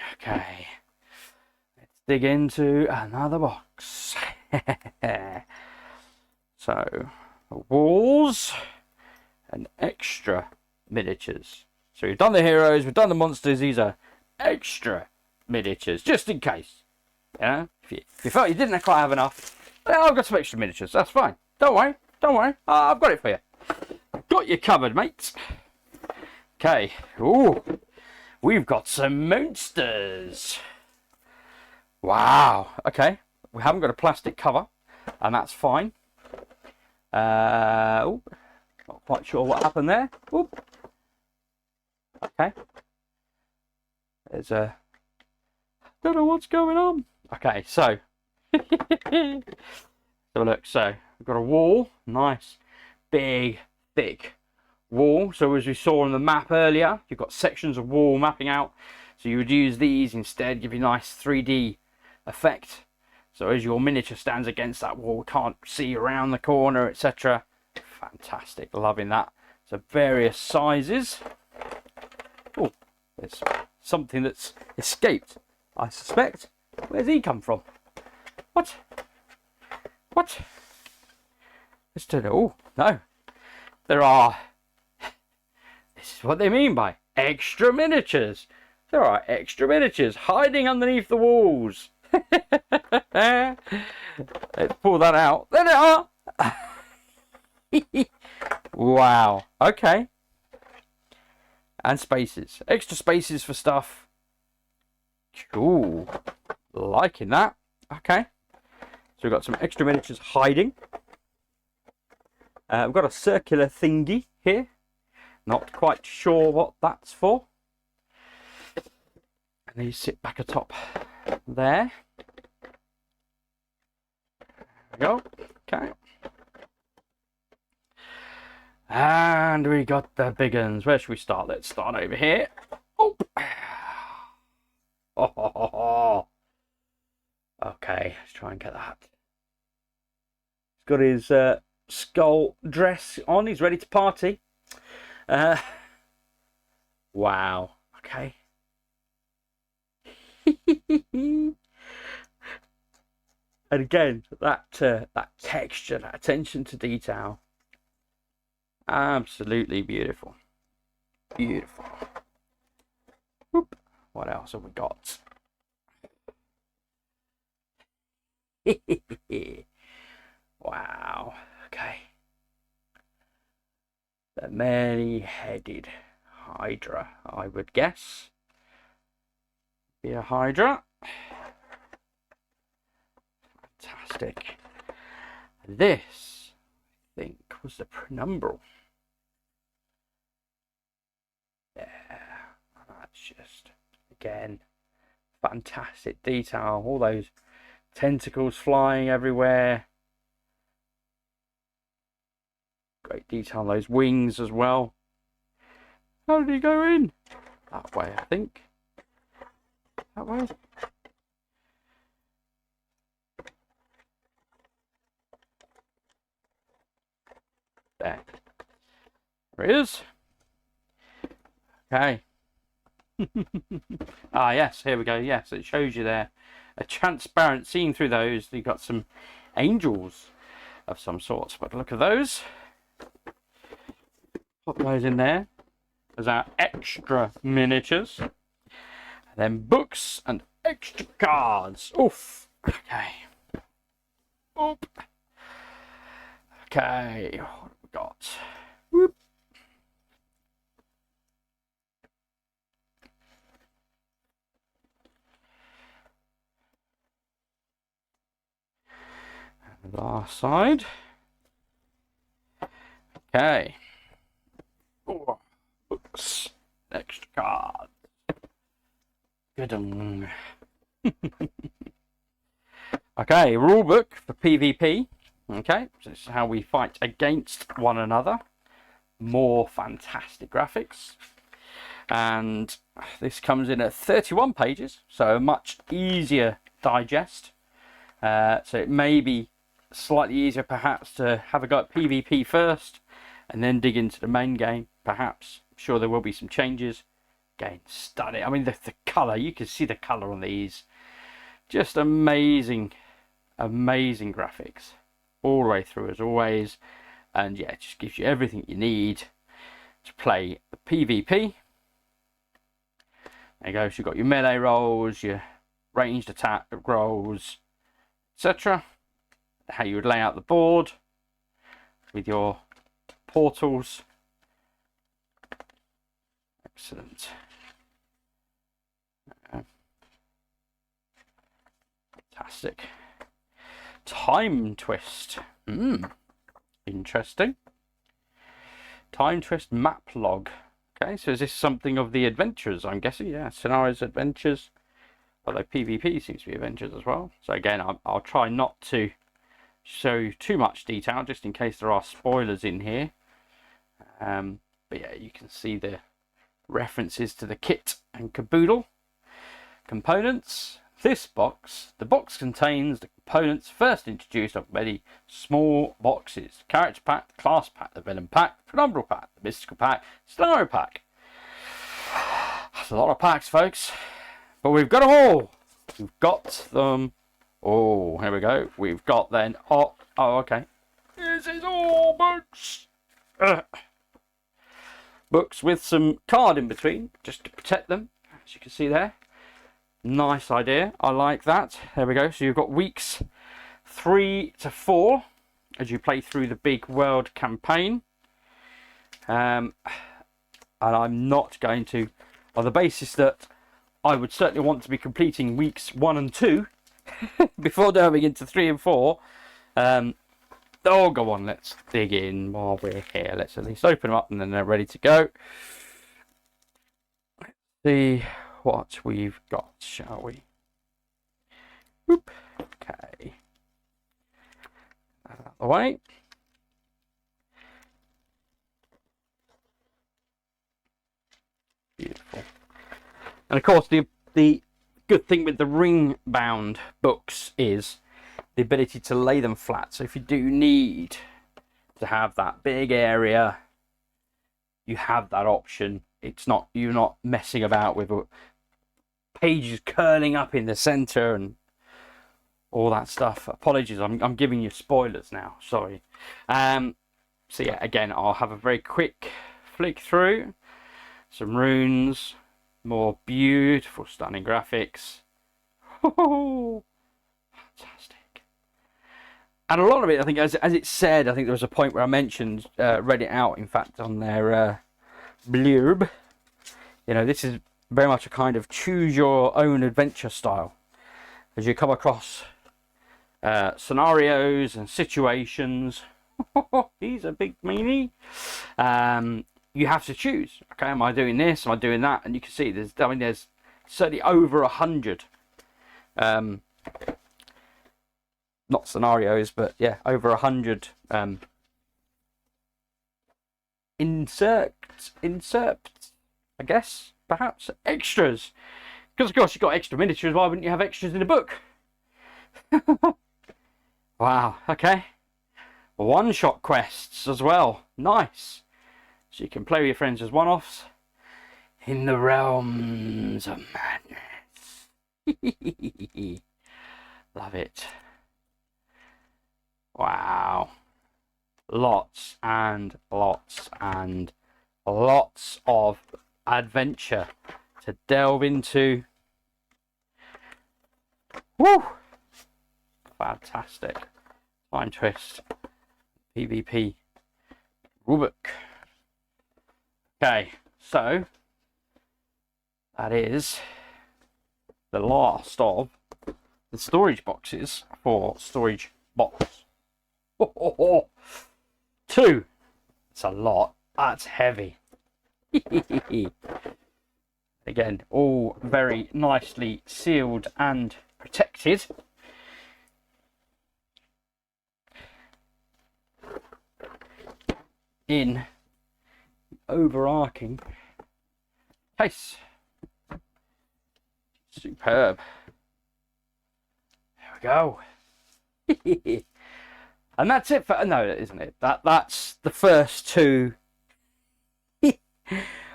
let's dig into another box. So, walls and extra miniatures. So we've done the heroes, we've done the monsters. These are extra miniatures, just in case. You know, if you felt you didn't quite have enough, well, I've got some extra miniatures. That's fine. Don't worry. I've got it for you. Got you covered, mate. Okay. Ooh, we've got some monsters. Wow. Okay. We haven't got a plastic cover, and that's fine. Oh, not quite sure what happened there. Ooh. Okay. There's a. Don't know what's going on. Okay, so. So look. So we've got a wall. Nice, big, thick wall. So as we saw on the map earlier, you've got sections of wall mapping out. So you would use these instead, give you a nice 3D effect. So as your miniature stands against that wall, can't see around the corner, etc. Fantastic, loving that. So various sizes. Oh, there's something that's escaped, I suspect. Where's he come from? What? Let's turn it. Oh, no. There are. This is what they mean by extra miniatures. There are extra miniatures hiding underneath the walls. Let's pull that out. There they are. Wow. Okay. And spaces. Extra spaces for stuff. Cool. Liking that. Okay. So we've got some extra miniatures hiding. We've got a circular thingy here. Not quite sure what that's for. And these sit back atop there. There we go. Okay. And we got the big ones. Where should we start? Let's start over here. Oh. Oh. Okay, let's try and get that. He's got his skull dress on. He's ready to party. Wow. Okay. And again, that texture, that attention to detail, absolutely beautiful. Beautiful. Whoop. What else have we got? Wow. Okay. The many-headed Hydra, I would guess. Be a Hydra. Fantastic. This, I think, was the penumbral. Yeah, that's just, again, fantastic detail. All those tentacles flying everywhere. Great detail on those wings as well. How did he go in? That way, I think. That way. There. There he is. Okay. Ah, yes, here we go. Yes, it shows you there. A transparent, seeing through those, you've got some angels of some sort. But look at those. Pop those in there as our extra miniatures. And then books and extra cards. Oof. Okay. Oop. Okay. What have we got? Whoop. And the last side. Okay. Oh, books. Extra cards. Good. Okay, rule book for PvP. Okay, so this is how we fight against one another. More fantastic graphics. And this comes in at 31 pages, so much easier digest. So it may be slightly easier perhaps to have a go at PvP first and then dig into the main game. Perhaps. I'm sure there will be some changes. Again, stunning. I mean, the colour, you can see the colour on these. Just amazing, amazing graphics. All the way through as always. And yeah, it just gives you everything you need to play the PvP. There you go, so you've got your melee rolls, your ranged attack rolls, etc. How you would lay out the board with your portals. Excellent. Fantastic. Time twist. Interesting. Time twist map log. Okay, so is this something of the adventures? I'm guessing, yeah. Tanares Adventures. Although PvP seems to be adventures as well. So again, I'll try not to show too much detail, just in case there are spoilers in here. But yeah, you can see the references to the kit and caboodle components. This box, the box contains the components first introduced of many small boxes. Character pack, the class pack, the villain pack, the penumbral pack, the mystical pack, scenario pack. That's a lot of packs, folks. But we've got them all. We've got them. Oh, here we go. We've got then. Oh, okay. This is all books. Books with some card in between, just to protect them, as you can see there. Nice idea. I like that. There we go. So you've got weeks 3 to 4 as you play through the big world campaign. And I'm not going to, on the basis that I would certainly want to be completing weeks 1 and 2 before delving into 3 and 4. Oh, go on. Let's dig in while we're here. Let's at least open them up and then they're ready to go. Let's see what we've got, shall we? Oop. Okay. Out of the way. Beautiful. And of course, the good thing with the ring-bound books is the ability to lay them flat. So if you do need to have that big area, you have that option. It's not, you're not messing about with pages curling up in the center and all that stuff. Apologies, I'm giving you spoilers now, sorry. So yeah, again, I'll have a very quick flick through. Some runes, more beautiful, stunning graphics. Oh, fantastic. And a lot of it, I think, as it said, I think there was a point where I mentioned, read it out, in fact, on their blurb. You know, this is very much a kind of choose your own adventure style. As you come across scenarios and situations, he's a big meanie. You have to choose. Okay, am I doing this? Am I doing that? And you can see there's certainly over 100. Not scenarios, but yeah, over 100 inserts, I guess, perhaps extras. Because of course you've got extra miniatures. Why wouldn't you have extras in a book? Wow. Okay. One-shot quests as well. Nice. So you can play with your friends as one-offs in the realms of madness. Love it. Wow. Lots and lots and lots of adventure to delve into. Woo! Fantastic. Time twist. PvP rulebook. Okay, so that is the last of the storage boxes for storage box. Two. It's a lot. That's heavy. Again, all very nicely sealed and protected. In overarching case. Superb. There we go. And that's it for no, isn't it? That's the first two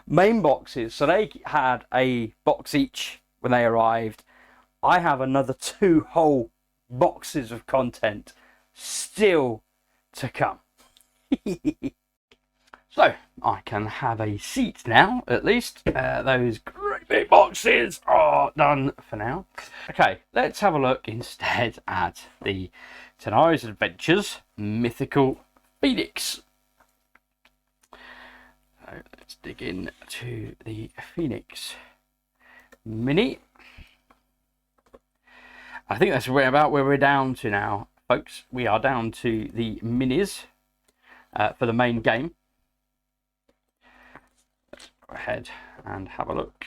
main boxes. So they had a box each when they arrived. I have another 2 whole boxes of content still to come. So I can have a seat now, at least. Those great big boxes are done for now. Okay, let's have a look instead at the Tanares Adventures Mythical Phoenix. So let's dig into the Phoenix Mini. I think that's about where we're down to now, folks. We are down to the minis for the main game. Let's go ahead and have a look.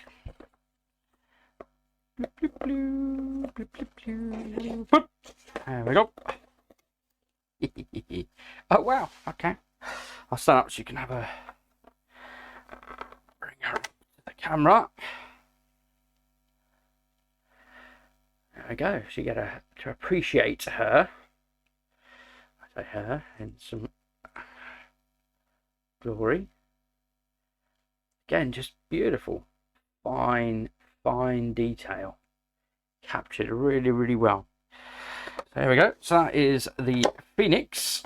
There we go. Oh wow, okay. I'll stand up so you can have a bring her to the camera. There we go. So you get to appreciate her. I say her in some glory. Again, just beautiful, fine detail, captured really, really well. So there we go. So that is the Phoenix.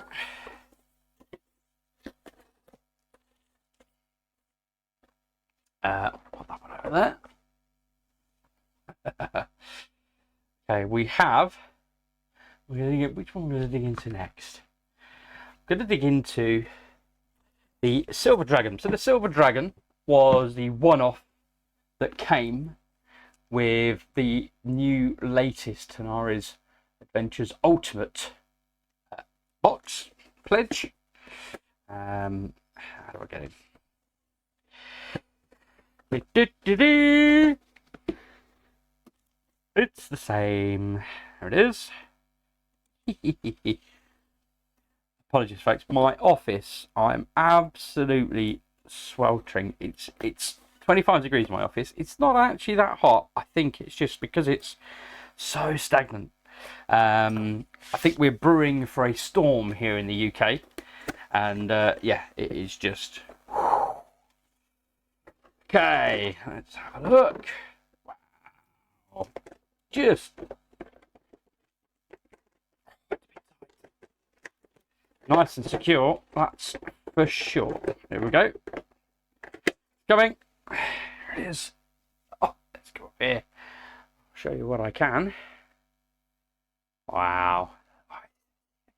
Put that one over there. Okay, we have. We're going to get which one we're going to dig into next. I'm going to dig into the Silver Dragon. So the Silver Dragon was the one-off that came with the new latest Tanares Adventures Ultimate box pledge. How do I get it? It's the same. There it is. Apologies, folks. My office, I'm absolutely sweltering. It's 25 degrees in my office. It's not actually that hot. I think it's just because it's so stagnant. I think we're brewing for a storm here in the UK, and yeah, it is just. Okay, let's have a look. Wow, just nice and secure, that's for sure. Here we go. Coming. There it is. Oh, let's go up here. I'll show you what I can. Wow.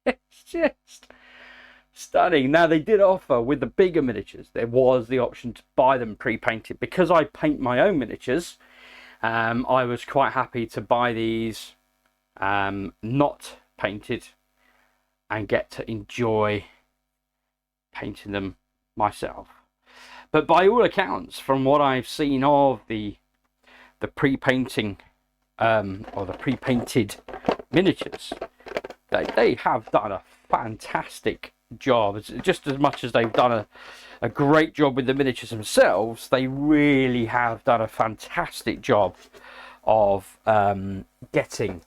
It's just stunning. Now, they did offer, with the bigger miniatures, there was the option to buy them pre-painted. Because I paint my own miniatures, I was quite happy to buy these not painted and get to enjoy painting them myself. But by all accounts, from what I've seen of the pre-painting or the pre-painted miniatures, they have done a fantastic job. It's just as much as they've done a great job with the miniatures themselves, they really have done a fantastic job of getting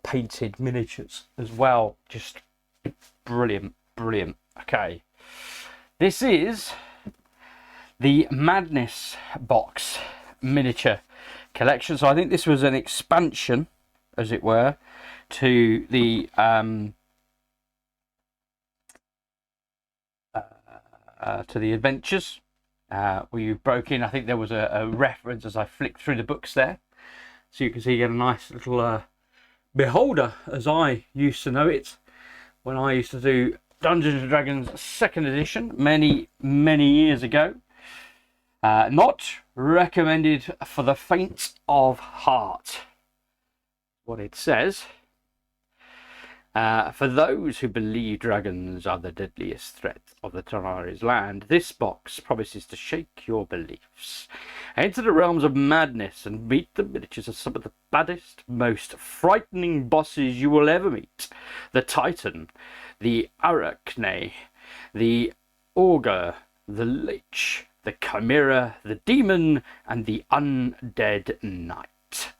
painted miniatures as well. Just brilliant, brilliant. Okay, this is the Madness box miniature collection. So I think this was an expansion, as it were, to the Adventures, where you broke in. I think there was a reference as I flicked through the books there, so you can see you get a nice little beholder, as I used to know it when I used to do Dungeons and Dragons 2nd edition many years ago. Not recommended for the faint of heart, what it says. For those who believe dragons are the deadliest threat of the Tanares land, this box promises to shake your beliefs. Enter the realms of madness and meet the miniatures of some of the baddest, most frightening bosses you will ever meet. The Titan, the Arachne, the Augur, the Lich, the Chimera, the Demon, and the Undead Knight.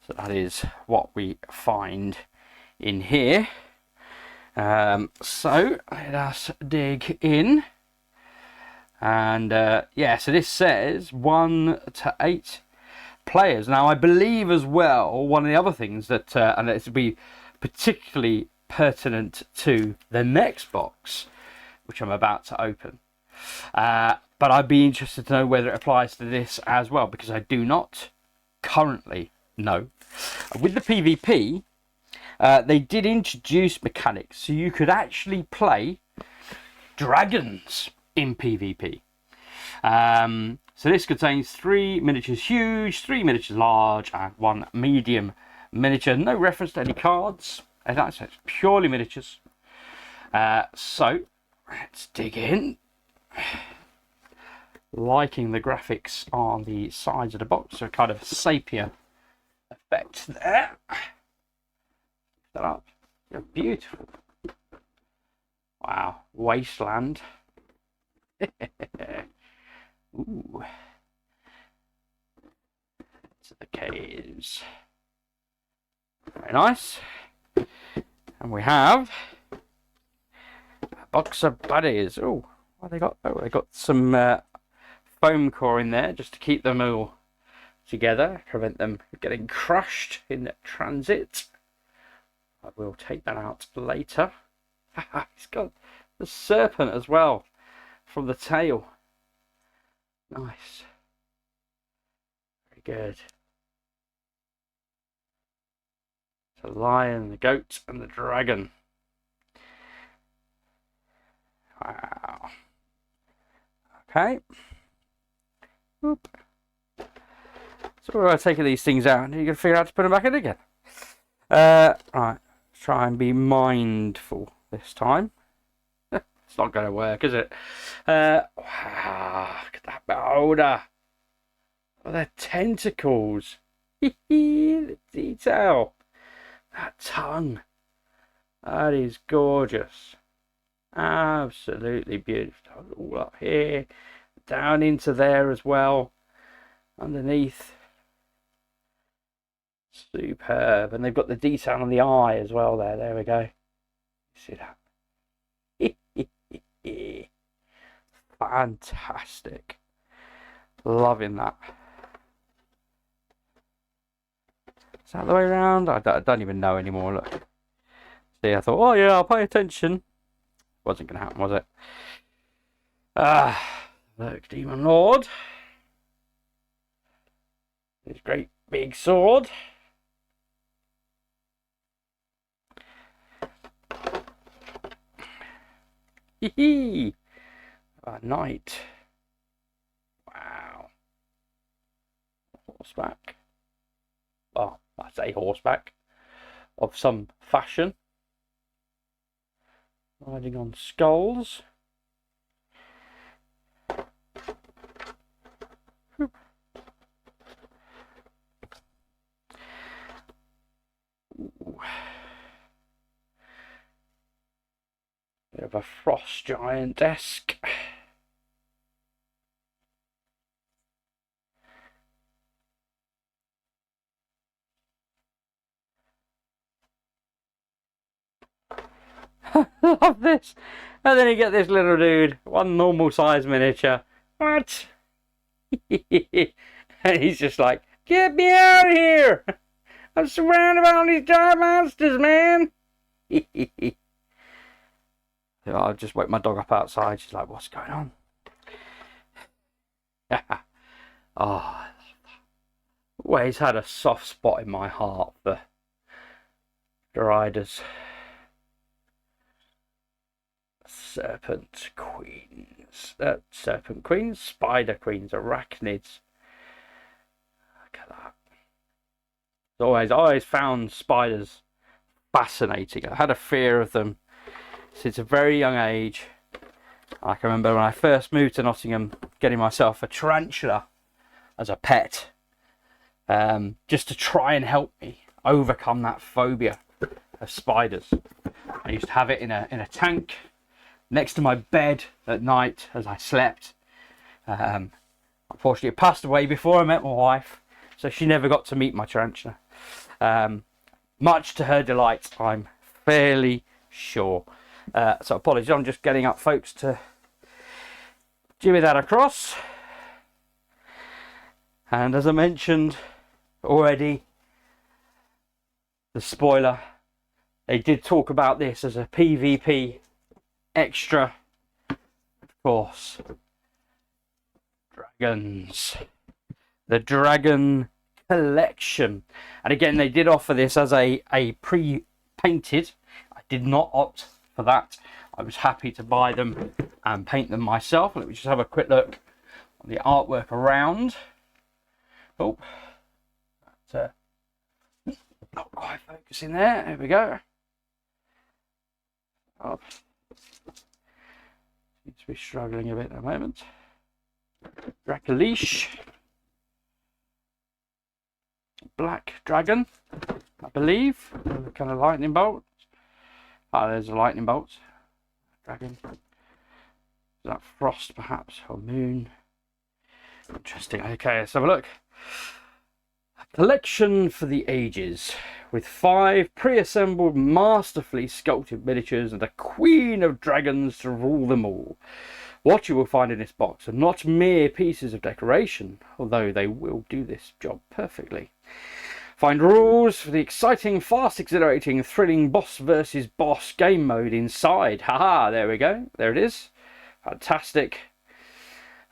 So that is what we find in here. So let us dig in. And yeah, so this says 1 to 8 players. Now, I believe as well, one of the other things that, and this will be particularly pertinent to the next box, which I'm about to open. But I'd be interested to know whether it applies to this as well, because I do not currently know. With the PvP, they did introduce mechanics so you could actually play dragons in PvP. So this contains 3 miniatures huge, 3 miniatures large, and 1 medium miniature. No reference to any cards. It's purely miniatures. So let's dig in. Liking the graphics on the sides of the box, so kind of sepia effect there. That up. They're beautiful. Wow, wasteland. Ooh. To the caves. Very nice. And we have a box of buddies. Oh, what they got? Oh, they got some foam core in there just to keep them all together, prevent them getting crushed in transit. I will take that out later. He's got the serpent as well from the tail. Nice. Very good. The lion, the goat, and the dragon. Wow. Okay. Oop. So we're taking these things out, and you're going to figure out how to put them back in again. Right. Try and be mindful this time. It's not going to work, is it? Wow. Look at that beholder. Oh, they're tentacles. The detail. That tongue. That is gorgeous. Absolutely beautiful. All up here. Down into there as well. Underneath. Superb. And they've got the detail on the eye as well there. There we go. See that? Fantastic. Loving that. Is that the way around? I don't even know anymore. Look. See, I thought, oh yeah, I'll pay attention. Wasn't going to happen, was it? Look, Demon Lord. His great big sword. Hee hee! A knight. Wow. Horseback. Oh, I say horseback. Of some fashion. Riding on skulls. Ooh. Bit of a frost giant-esque. Love this. And then you get this little dude, one normal size miniature. What? And he's just like, get me out of here! I'm surrounded by all these giant monsters, man! I'll just wake my dog up outside. She's like, what's going on? Oh, always had a soft spot in my heart for riders. Serpent queens, spider queens, arachnids. Look at that. I always found spiders fascinating. I had a fear of them since a very young age. I can remember when I first moved to Nottingham, getting myself a tarantula as a pet, just to try and help me overcome that phobia of spiders. I used to have it in a tank next to my bed at night as I slept. Unfortunately, it passed away before I met my wife, so she never got to meet my tarantula. Much to her delight, I'm fairly sure. So apologies, I'm just getting up, folks, to jimmy that across. And as I mentioned already, the spoiler, they did talk about this as a PvP extra. Of course, dragons, the dragon collection. And again, they did offer this as a pre-painted. I did not opt for that. I was happy to buy them and paint them myself. Let me just have a quick look on the artwork around. Oh, that's not quite focusing there. There we go. Oh. Seems to be struggling a bit at the moment. Dracolish. Black dragon, I believe. A kind of lightning bolt. Ah, there's a lightning bolt. Dragon. Is that frost perhaps? Or moon? Interesting. Okay, let's have a look. A collection for the ages, with 5 pre-assembled, masterfully sculpted miniatures and a queen of dragons to rule them all. What you will find in this box are not mere pieces of decoration, although they will do this job perfectly. Find rules for the exciting, fast, exhilarating, thrilling boss versus boss game mode inside. Haha, there we go. There it is. Fantastic.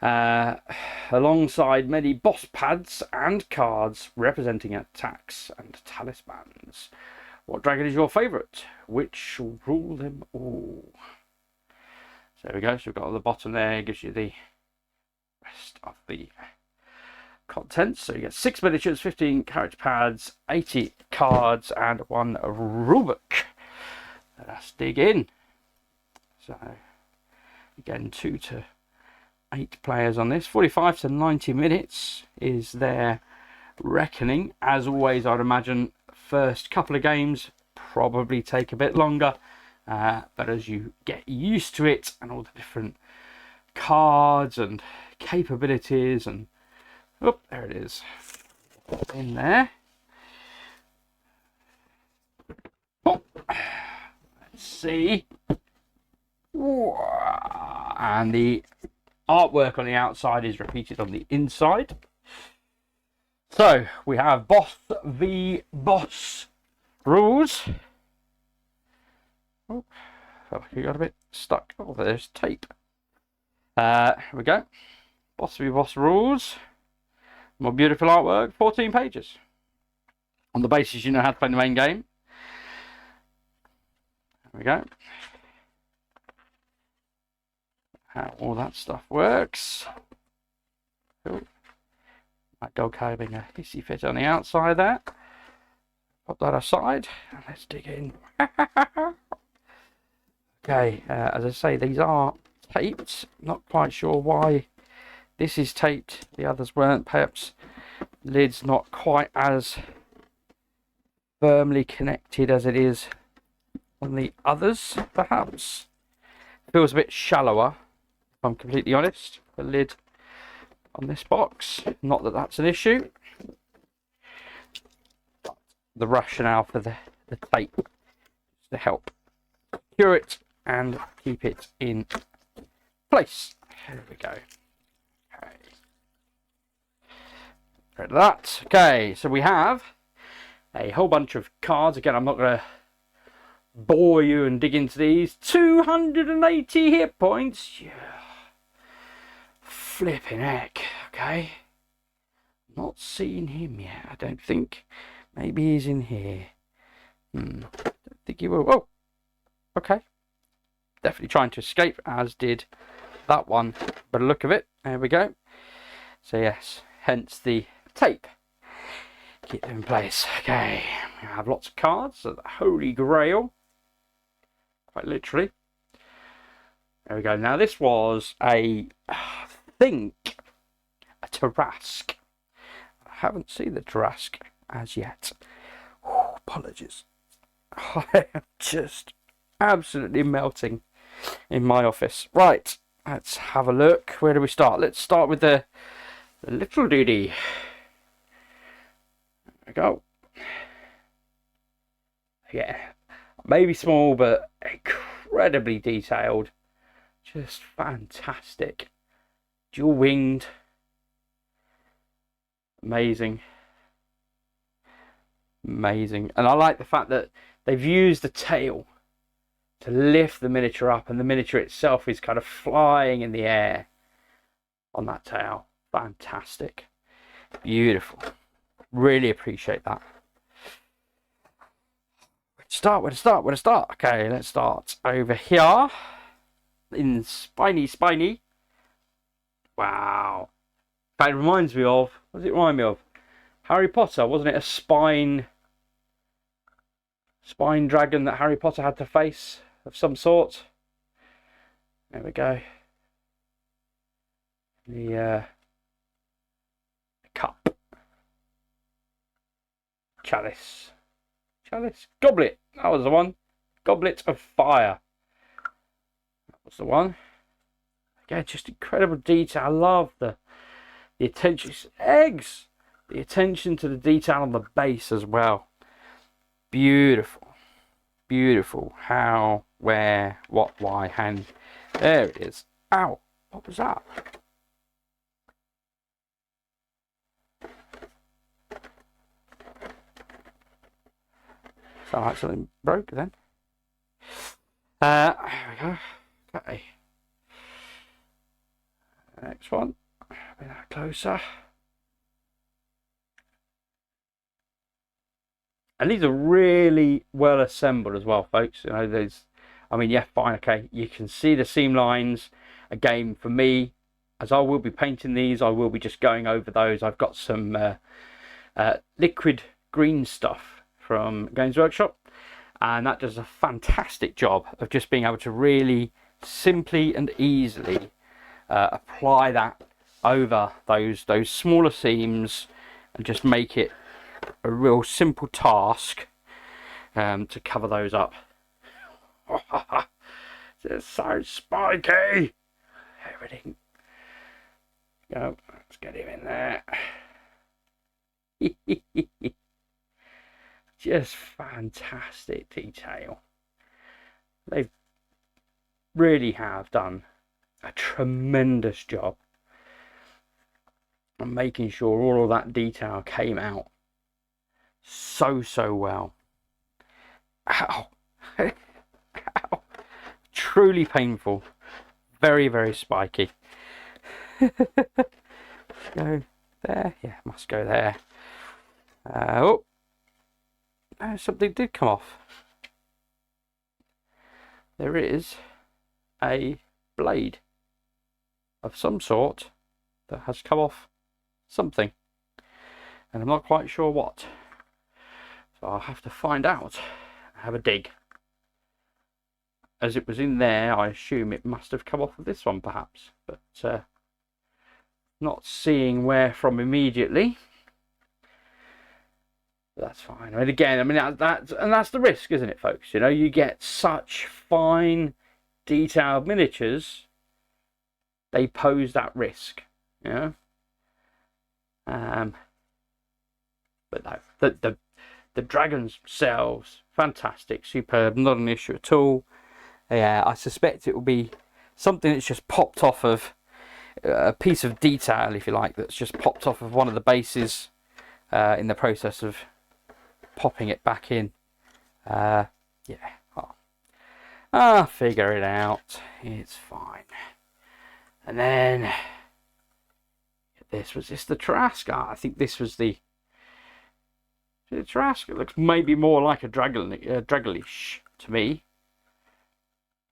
Alongside many boss pads and cards representing attacks and talismans. What dragon is your favourite? Which shall rule them all? So there we go. So we've got on the bottom there, gives you the rest of the contents. So you get 6 miniatures, 15 character pads, 80 cards, and 1 rulebook. Let us dig in. So again, 2 to 8 players on this. 45 to 90 minutes is their reckoning. As always, I'd imagine first couple of games probably take a bit longer, but as you get used to it and all the different cards and capabilities and oh, there it is in there. Oh, let's see. And the artwork on the outside is repeated on the inside. So we have boss v boss rules. Oh, felt like it got a bit stuck. Oh, there's tape. Here we go. Boss v Boss rules. More beautiful artwork. 14 pages. On the basis you know how to play the main game. There we go. How all that stuff works. Cool. My dog having a hissy fit on the outside there. Pop that aside and let's dig in. Okay, as I say, these are taped. Not quite sure why this is taped, the others weren't. Perhaps the lid's not quite as firmly connected as it is on the others, perhaps. Feels a bit shallower, if I'm completely honest, the lid on this box. Not that that's an issue. But the rationale for the tape is to help secure it and keep it in place. There we go. Okay. Rid of that. Okay, so we have a whole bunch of cards. Again, I'm not going to bore you and dig into these. 280 hit points. Yeah. Flipping heck. Okay. Not seen him yet, I don't think. Maybe he's in here. Don't think he will. Oh, okay. Definitely trying to escape, as did that one. But look of it. There we go. So yes, hence the tape. Keep them in place. Okay. We have lots of cards. So the Holy Grail. Quite literally. There we go. Now this was I think a Tarask. I haven't seen the Tarask as yet. Apologies. I am just absolutely melting in my office. Right, let's have a look. Where do we start? Let's start with the little duty. There we go. Yeah, maybe small, but incredibly detailed. Just fantastic. Dual winged. Amazing. Amazing. And I like the fact that they've used the tail to lift the miniature up, and the miniature itself is kind of flying in the air on that tail. Fantastic. Beautiful. Really appreciate that. Where to start? Okay, let's start over here in spiny. Wow. In fact, it reminds me of, what does it remind me of? Harry Potter, wasn't it? A spine dragon that Harry Potter had to face of some sort. There we go. The cup. Chalice. Goblet. That was the one. Goblet of fire. That was the one. Again, just incredible detail. I love the attention. Eggs. The attention to the detail on the base as well. Beautiful. Beautiful. How, where, what, why, and there it is. Ow. What was that? So like something broke then. There we go. Okay. Next one. A bit closer. And these are really well assembled as well, folks. You know, there's, I mean, yeah, fine, okay. You can see the seam lines. Again, for me, as I will be painting these, I will be just going over those. I've got some liquid green stuff from Games Workshop, and that does a fantastic job of just being able to really simply and easily apply that over those smaller seams and just make it a real simple task to cover those up. It's so spiky. Everything. Go. Let's get him in there. Just fantastic detail. They really have done a tremendous job on making sure all of that detail came out so well. Ow. Ow. truly painful. Very, very spiky. Go there. Yeah, must go there. Oh, no, something did come off. There is a blade of some sort that has come off something, and I'm not quite sure what. So I'll have to find out. Have a dig. As it was in there, I assume it must have come off of this one perhaps, but not seeing where from immediately. That's fine. I mean, again, I mean that's the risk, isn't it, folks? You know, you get such fine, detailed miniatures. They pose that risk, you know. But no, the dragons themselves, fantastic, superb, not an issue at all. Yeah, I suspect it will be something that's just popped off of a piece of detail, if you like, that's just popped off of one of the bases in the process of popping it back in. Yeah, I'll figure it out. It's fine. And then was this the Tanares? I think this was the Tanares. It looks maybe more like a Dragolish to me.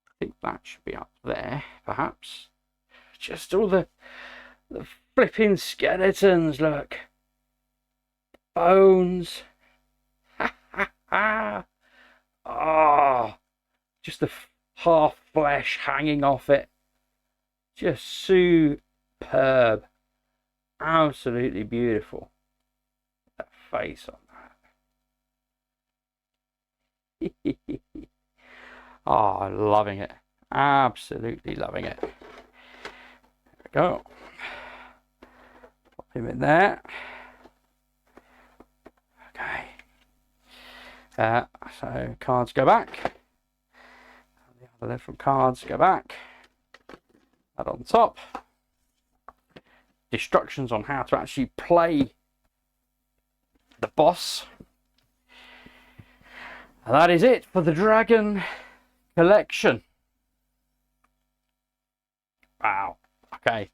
I think that should be up there, perhaps. Just all the flipping skeletons, look. Bones. Oh, just the half flesh hanging off it. Just superb. Absolutely beautiful. That face on that. Oh, loving it. Absolutely loving it. There we go. Pop him in there. Okay. So cards go back. The other left from cards go back. That on top. Instructions on how to actually play the boss. And that is it for the Dragon collection. Wow. Okay.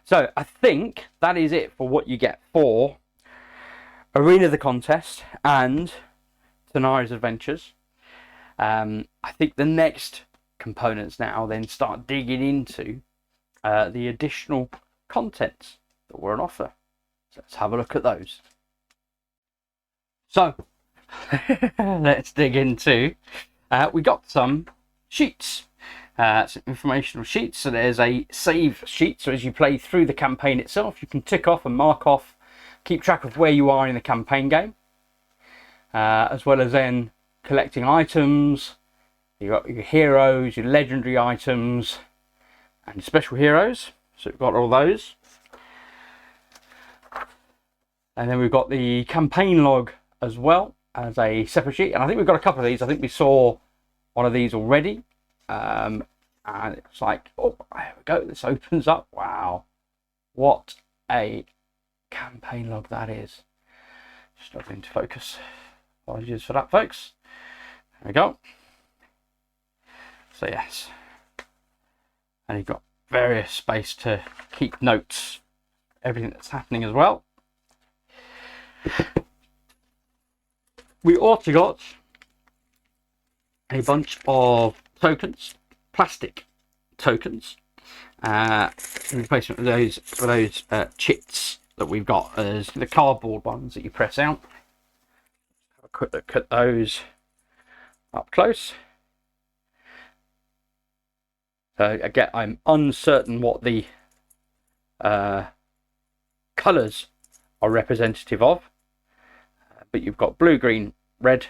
So I think that is it for what you get for Arena the Contest and Tanares Adventures. I think the next components now then start digging into the additional contents that were on offer. So let's have a look at those. So let's dig into we got some sheets, some informational sheets. So there's a save sheet, so as you play through the campaign itself you can tick off and mark off, keep track of where you are in the campaign game, as well as then collecting items. You got your heroes, your legendary items and special heroes. So we've got all those. And then we've got the campaign log as well as a separate sheet. And I think we've got a couple of these. I think we saw one of these already. And it's like, oh, there we go. This opens up. Wow. What a campaign log that is. Struggling to focus. Apologies for that, folks. There we go. So yes. And you've got various space to keep notes, everything that's happening as well. We also got a bunch of tokens, plastic tokens, in replacement of those chits that we've got as the cardboard ones that you press out. Have a quick look at those up close. So again, I'm uncertain what the colours are representative of, but you've got blue, green, red,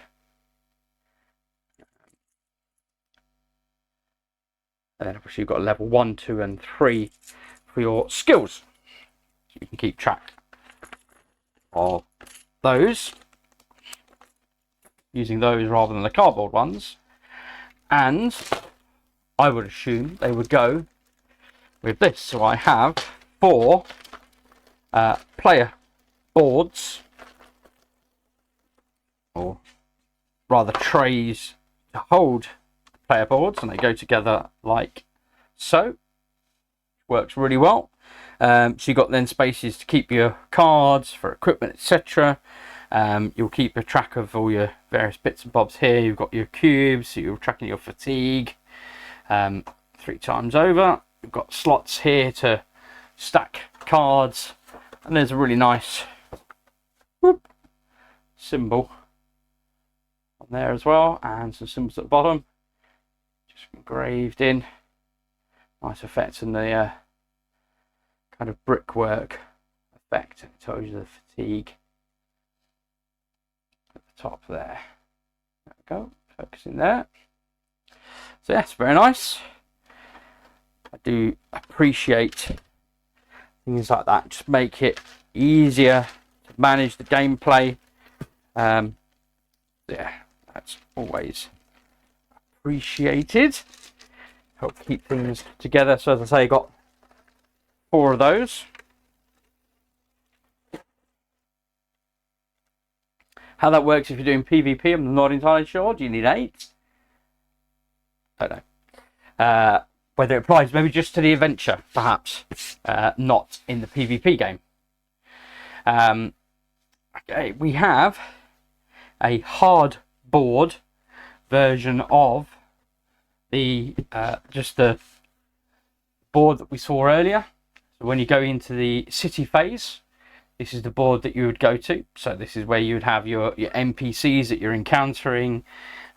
and then obviously you've got level 1, 2 and 3 for your skills. So you can keep track of those using those rather than the cardboard ones. And I would assume they would go with this. So I have 4 player boards, or rather trays to hold player boards, and they go together like so. Works really well. So you've got then spaces to keep your cards for equipment, etc. You'll keep a track of all your various bits and bobs here. You've got your cubes, so you're tracking your fatigue 3 times over. You've got slots here to stack cards, and there's a really nice symbol on there as well, and some symbols at the bottom, just engraved in. Nice effect in the kind of brickwork effect. It tells you the fatigue at the top there. There we go, focusing there. So yes, very nice. I do appreciate things like that, just make it easier to manage the gameplay. Yeah, that's always appreciated. Help keep things together. So as I say, got 4 of those. How that works if you're doing PvP, I'm not entirely sure. Do you need 8? I don't know. Whether it applies maybe just to the adventure, perhaps, not in the PvP game. Okay, we have a hard board version of the just the board that we saw earlier. So when you go into the city phase, this is the board that you would go to. So this is where you would have your NPCs that you're encountering,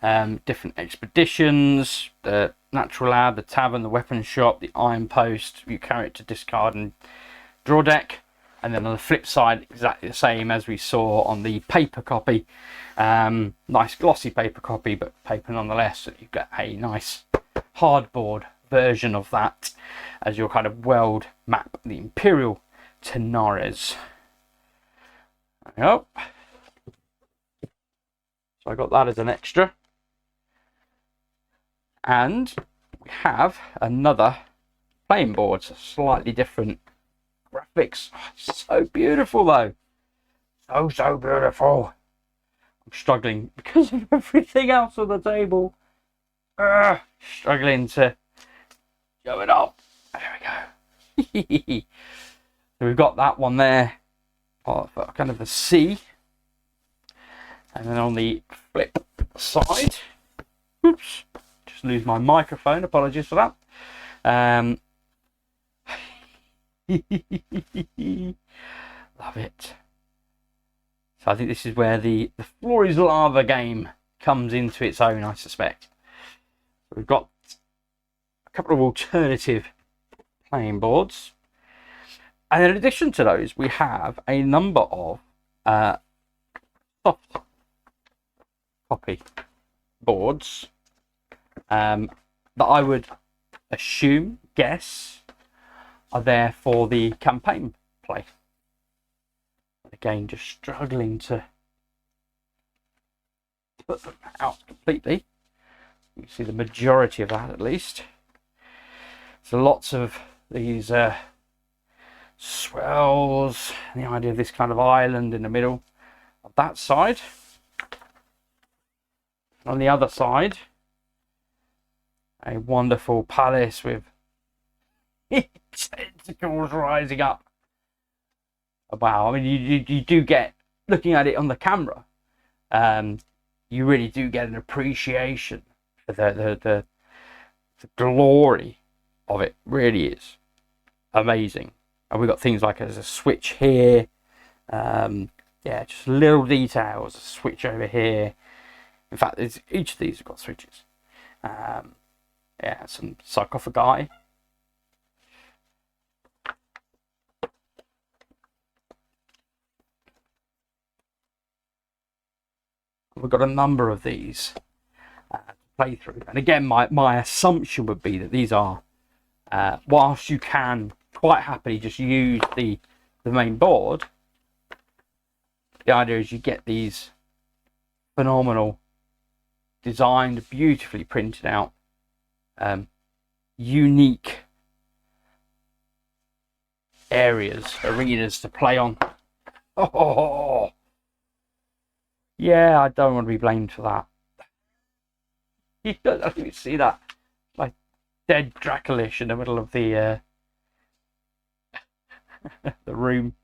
different expeditions, the natural lab, the tavern, the weapons shop, the iron post. You carry it to discard and draw deck. And then on the flip side, exactly the same as we saw on the paper copy. Nice glossy paper copy, but paper nonetheless. So you get a nice hardboard version of that as your kind of world map, the Imperial Tanares. There we go. So I got that as an extra. And we have another playing board, so slightly different graphics. Oh, so beautiful though. So beautiful. I'm struggling because of everything else on the table. Struggling to show it up. There we go. So we've got that one there, for kind of a C. And then on the flip side, oops, just lose my microphone. Apologies for that. Love it. So I think this is where the Floor is Lava game comes into its own, I suspect. So we've got a couple of alternative playing boards. And in addition to those, we have a number of soft copy boards that I would guess, are there for the campaign play. Again, just struggling to put them out completely. You can see the majority of that at least. So lots of these swells, the idea of this kind of island in the middle of that side. On the other side, a wonderful palace with tentacles rising up. Wow, I mean, you do get, looking at it on the camera, you really do get an appreciation for the glory of it. Really is amazing. And we've got things like there's a switch here, yeah, just little details, a switch over here. In fact, each of these have got switches. Yeah, some sarcophagi. We've got a number of these to play through. And again, my assumption would be that these are, whilst you can quite happily just use the main board, the idea is you get these phenomenal, designed, beautifully printed out, unique arenas to play on. Oh, yeah, I don't want to be blamed for that. You don't even see that, like dead Dracolish in the middle of the the room.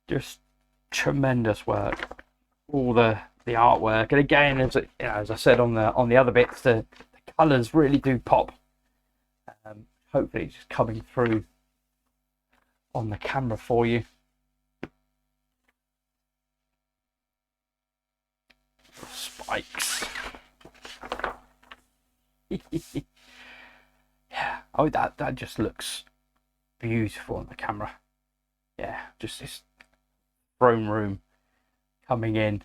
Just tremendous work, all the artwork, and again, as as I said on the other bits, the colours really do pop. Hopefully, it's just coming through on the camera for you. Spikes. Yeah. Oh, that just looks beautiful on the camera. Yeah, just this throne room coming in.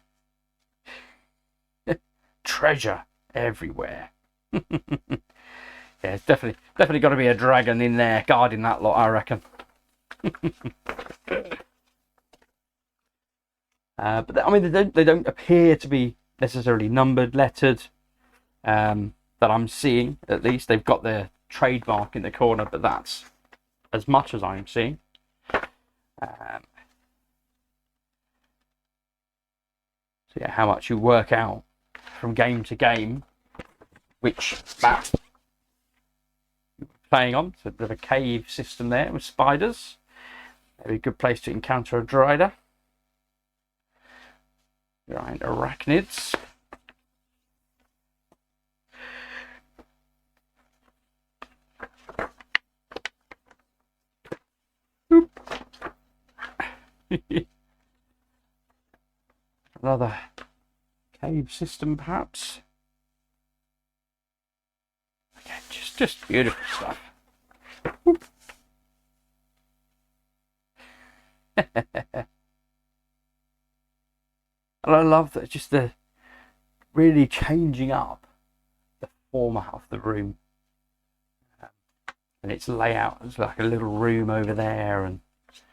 Treasure everywhere. Yeah, it's definitely got to be a dragon in there guarding that lot, I reckon. But I mean, they don't appear to be necessarily numbered, lettered. That I'm seeing, at least they've got their trademark in the corner, but that's as much as I'm seeing. So yeah, how much you work out from game to game which map you're playing on. So a bit of a cave system there with spiders. Maybe a good place to encounter a drider. Giant arachnids. Another cave system, perhaps. Okay, just beautiful stuff. And I love that, just the really changing up the format of the room and its layout. It's like a little room over there and just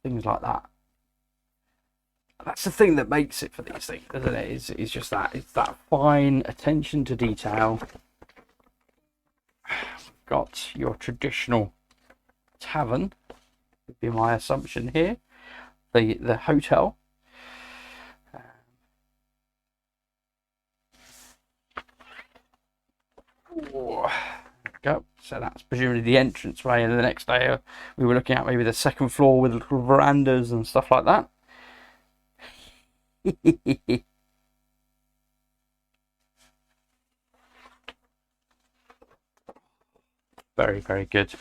things like that. That's the thing that makes it for these things, isn't it? It's just that, it's that fine attention to detail. We've got your traditional tavern, would be my assumption here. The hotel. There we go. So that's presumably the entranceway, and the next day we were looking at maybe the second floor with little verandas and stuff like that. Very, very good.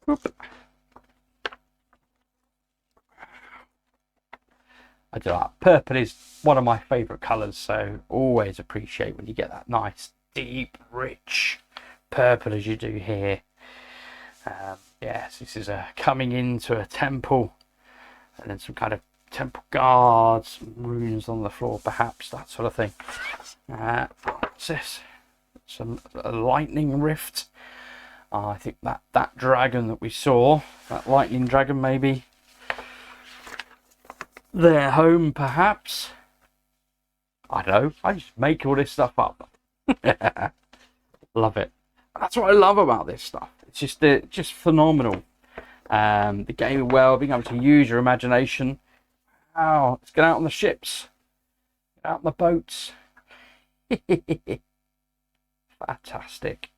Whoop. I do like purple is one of my favourite colours, so always appreciate when you get that nice, deep, rich purple as you do here. Yes, this is coming into a temple, and then some kind of temple guards, runes on the floor, perhaps, that sort of thing. What's this? A lightning rift. I think that dragon that we saw, that lightning dragon, maybe their home, perhaps. I don't know. I just make all this stuff up. Love it. That's what I love about this stuff. It's just phenomenal. The game well, being able to use your imagination. Oh, let's get out on the ships, get out on the boats. Fantastic.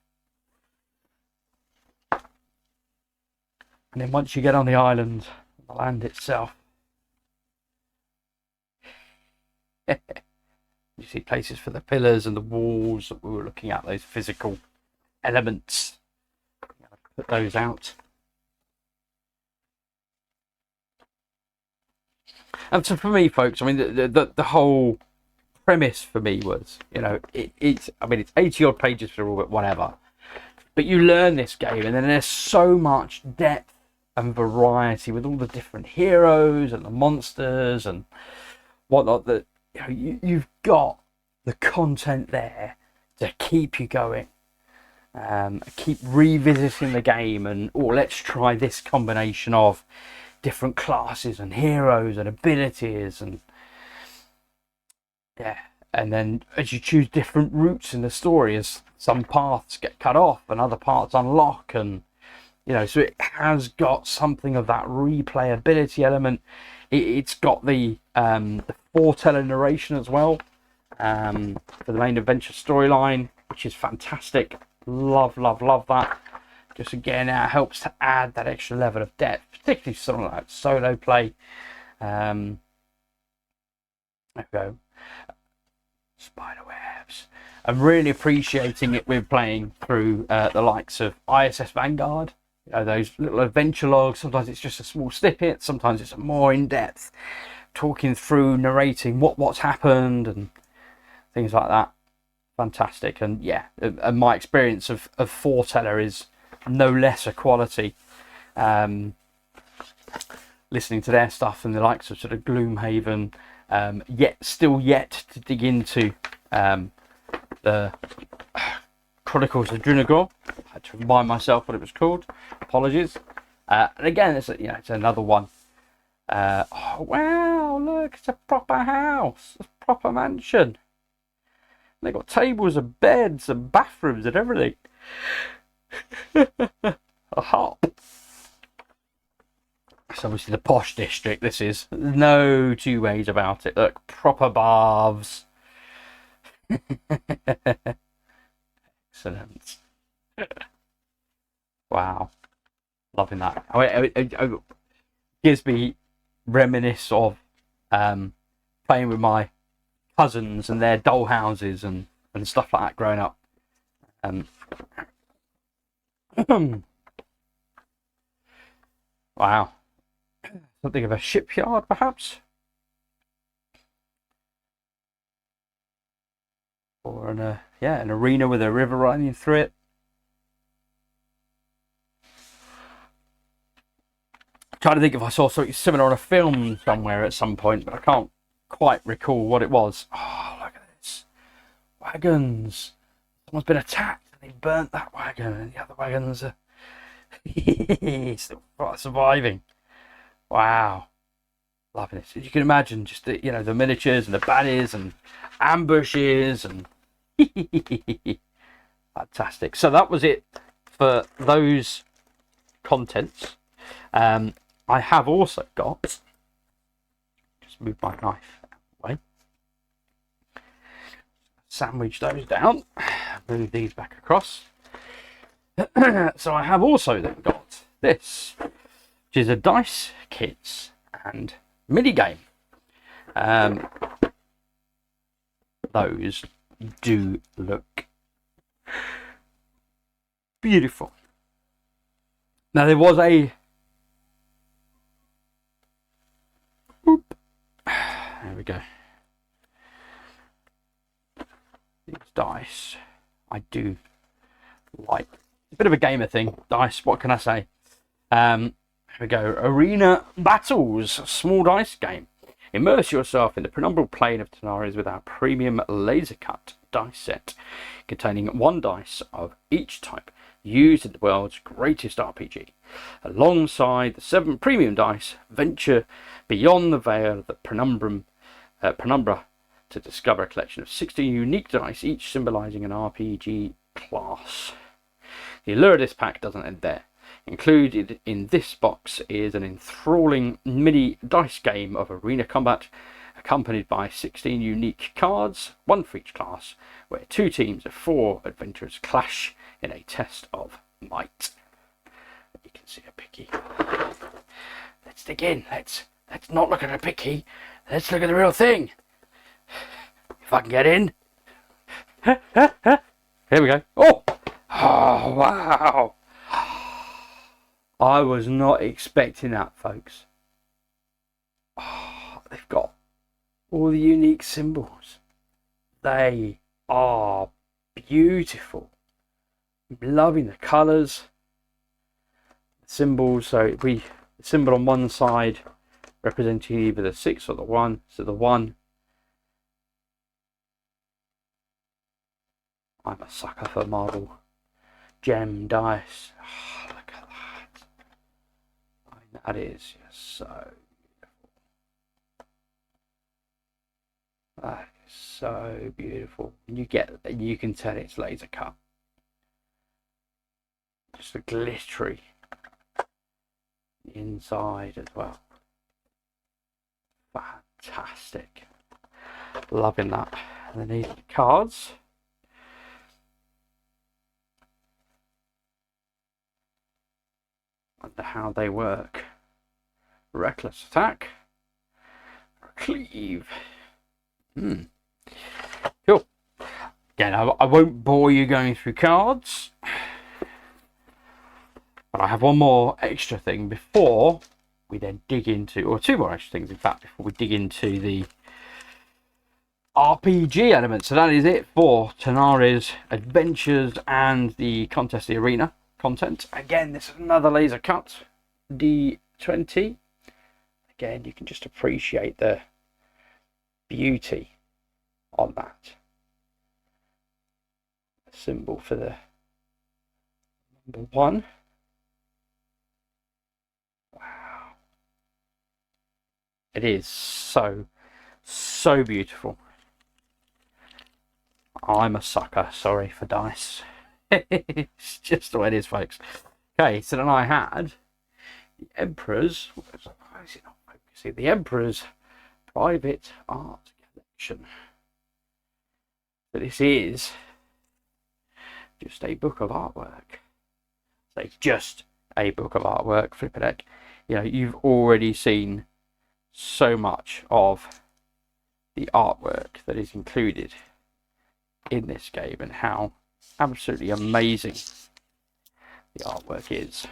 And then once you get on the island, the land itself, you see places for the pillars and the walls that we were looking at, those physical elements. Put those out. And so for me, folks, I mean, the whole premise for me was, you know, it's 80 odd pages for all, but whatever. But you learn this game, and then there's so much depth and variety with all the different heroes and the monsters and whatnot, that you've got the content there to keep you going. Keep revisiting the game, and let's try this combination of different classes and heroes and abilities, and yeah, and then as you choose different routes in the story, as some paths get cut off and other parts unlock, and You know, so it has got something of that replayability element. It's got the foreteller narration as well, for the main adventure storyline, which is fantastic. Love that. Just again, it helps to add that extra level of depth, particularly something like solo play. There we go. Spider webs. I'm really appreciating it with playing through the likes of ISS Vanguard. You know, those little adventure logs. Sometimes it's just a small snippet. Sometimes it's more in depth, talking through, narrating what's happened and things like that. Fantastic. And yeah, and my experience of foreteller is no lesser quality. Listening to their stuff and the likes of sort of Gloomhaven, yet to dig into the Chronicles of Drunagor. I had to remind myself what it was called. Apologies. And again, it's another one. Oh wow! Look, it's a proper house, a proper mansion. They got tables and beds and bathrooms and everything. A hop. It's obviously the posh district. This is no two ways about it. Look, proper baths. Excellent. Wow, loving that. It gives me reminisce of playing with my cousins and their doll houses and stuff like that growing up. Wow, something of a shipyard perhaps, or an arena with a river running through it. Trying to think if I saw something similar on a film somewhere at some point, but I can't quite recall what it was. Oh, look at this. Wagons. Someone's been attacked and they burnt that wagon, and the other wagons are still surviving. Wow. Loving it. As you can imagine, just the miniatures and the baddies and ambushes and fantastic. So that was it for those contents. I have also got, just move my knife away, sandwich those down, move these back across. So I have also then got this, which is a dice, kits and mini game. Those do look beautiful. Now there was a there we go. These dice I do like. A bit of a gamer thing. Dice, what can I say? Here we go. Arena Battles, small dice game. Immerse yourself in the penumbral plane of Tanares with our premium laser cut dice set, containing 1 dice of each type, used in the world's greatest RPG. Alongside the 7 premium dice, venture beyond the veil of the penumbra to discover a collection of 16 unique dice, each symbolising an RPG class. The allure of this pack doesn't end there. Included in this box is an enthralling mini dice game of arena combat, accompanied by 16 unique cards, 1 for each class, where 2 teams of 4 adventurers clash in a test of might. You can see a picky. Let's dig in. Let's not look at a picky. Let's look at the real thing. If I can get in. Here we go. Oh, wow. I was not expecting that, folks. Oh, they've got all the unique symbols. They are beautiful. I'm loving the colours. The symbols, so the symbol on one side representing either the 6 or the 1. So the 1. I'm a sucker for marble gem dice. Oh, look at that. I mean, that is just so beautiful. That is so beautiful. You can tell it's laser cut. Just a glittery the inside as well. Fantastic. Loving that. And then these cards. Wonder how they work. Reckless attack. Cleave. Cool. Again, I won't bore you going through cards. But I have one more extra thing before we then dig into, or two more extra things in fact, before we dig into the RPG element. So that is it for Tanares Adventures and the Contest the Arena content. Again, this is another laser cut D20. Again, you can just appreciate the beauty on that. The symbol for the number 1. Wow. It is so beautiful. I'm a sucker, sorry for dice. It's just the way it is, folks. Okay, so then I had the Emperor's, why is it not focusing? The Emperor's Private Art Collection. So this is just a book of artwork. So it's just a book of artwork, flip a deck. You know, you've already seen so much of the artwork that is included in this game and how absolutely amazing the artwork is.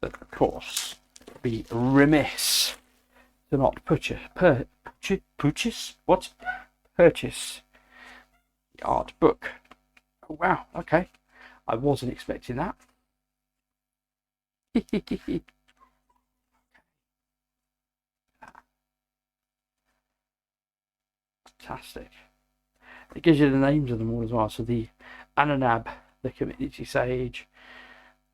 But of course, be remiss to not purchase the art book. Oh, wow, okay, I wasn't expecting that. Fantastic. It gives you the names of them all as well. So the Ananab, the Community Sage,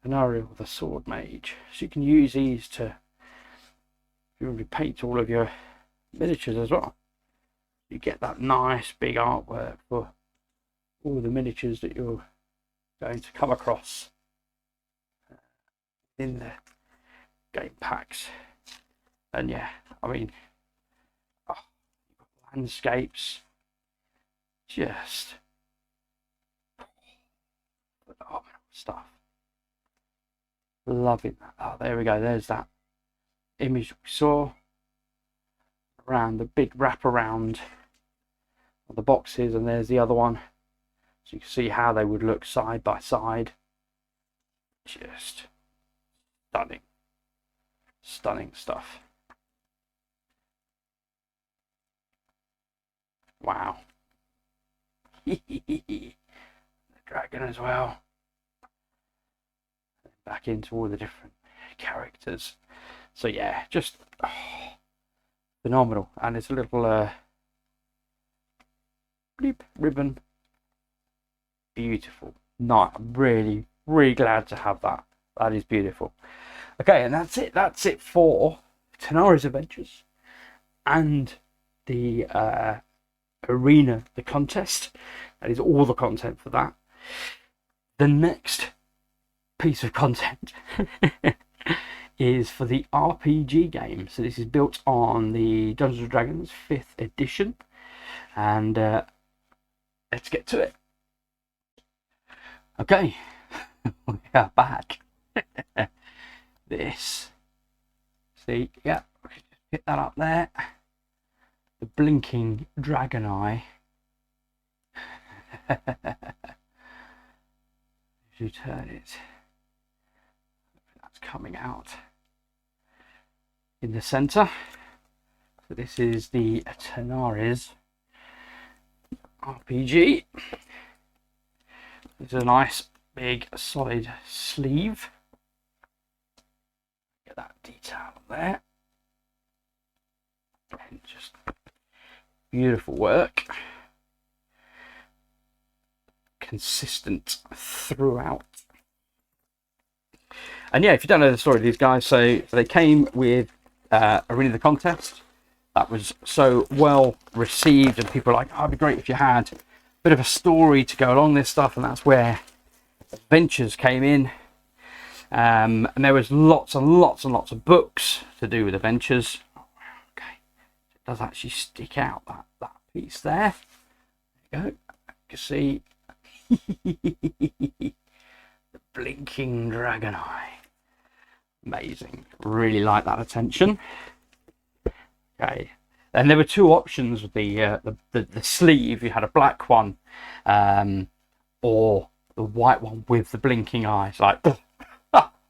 and Ariel, the Sword Mage. So you can use these to paint all of your miniatures as well. You get that nice big artwork for all the miniatures that you're going to come across in the game packs. And yeah, I mean, landscapes, just phenomenal stuff. Loving that. Oh, there we go. There's that image we saw around the big wraparound of the boxes, and there's the other one. So you can see how they would look side by side. Just stunning. Stunning stuff. Wow. The dragon as well. Back into all the different characters. So yeah, just phenomenal. And it's a little bleep ribbon. Beautiful. No, I'm really glad to have that. That is beautiful. Okay, and that's it. That's it for Tanares Adventures and the arena, the contest. That is all the content for that. The next piece of content is for the RPG game. So this is built on the Dungeons and Dragons 5th edition, and let's get to it. Okay, we are back. This, see, yeah, hit that up there. The blinking dragon eye. As you turn it, that's coming out in the center. So this is the Tanares RPG. There's a nice big solid sleeve. Get that detail there. And just beautiful work. Consistent throughout. And yeah, if you don't know the story of these guys, so they came with Arena the Contest. That was so well received, and people were like, oh, it'd be great if you had a bit of a story to go along this stuff, and that's where Adventures came in. And there was lots and lots and lots of books to do with adventures. Okay, it does actually stick out, that piece there. There you go. You can see the blinking dragon eye. Amazing. Really like that attention. Okay. And there were two options with the sleeve. You had a black one, or the white one with the blinking eyes. Like,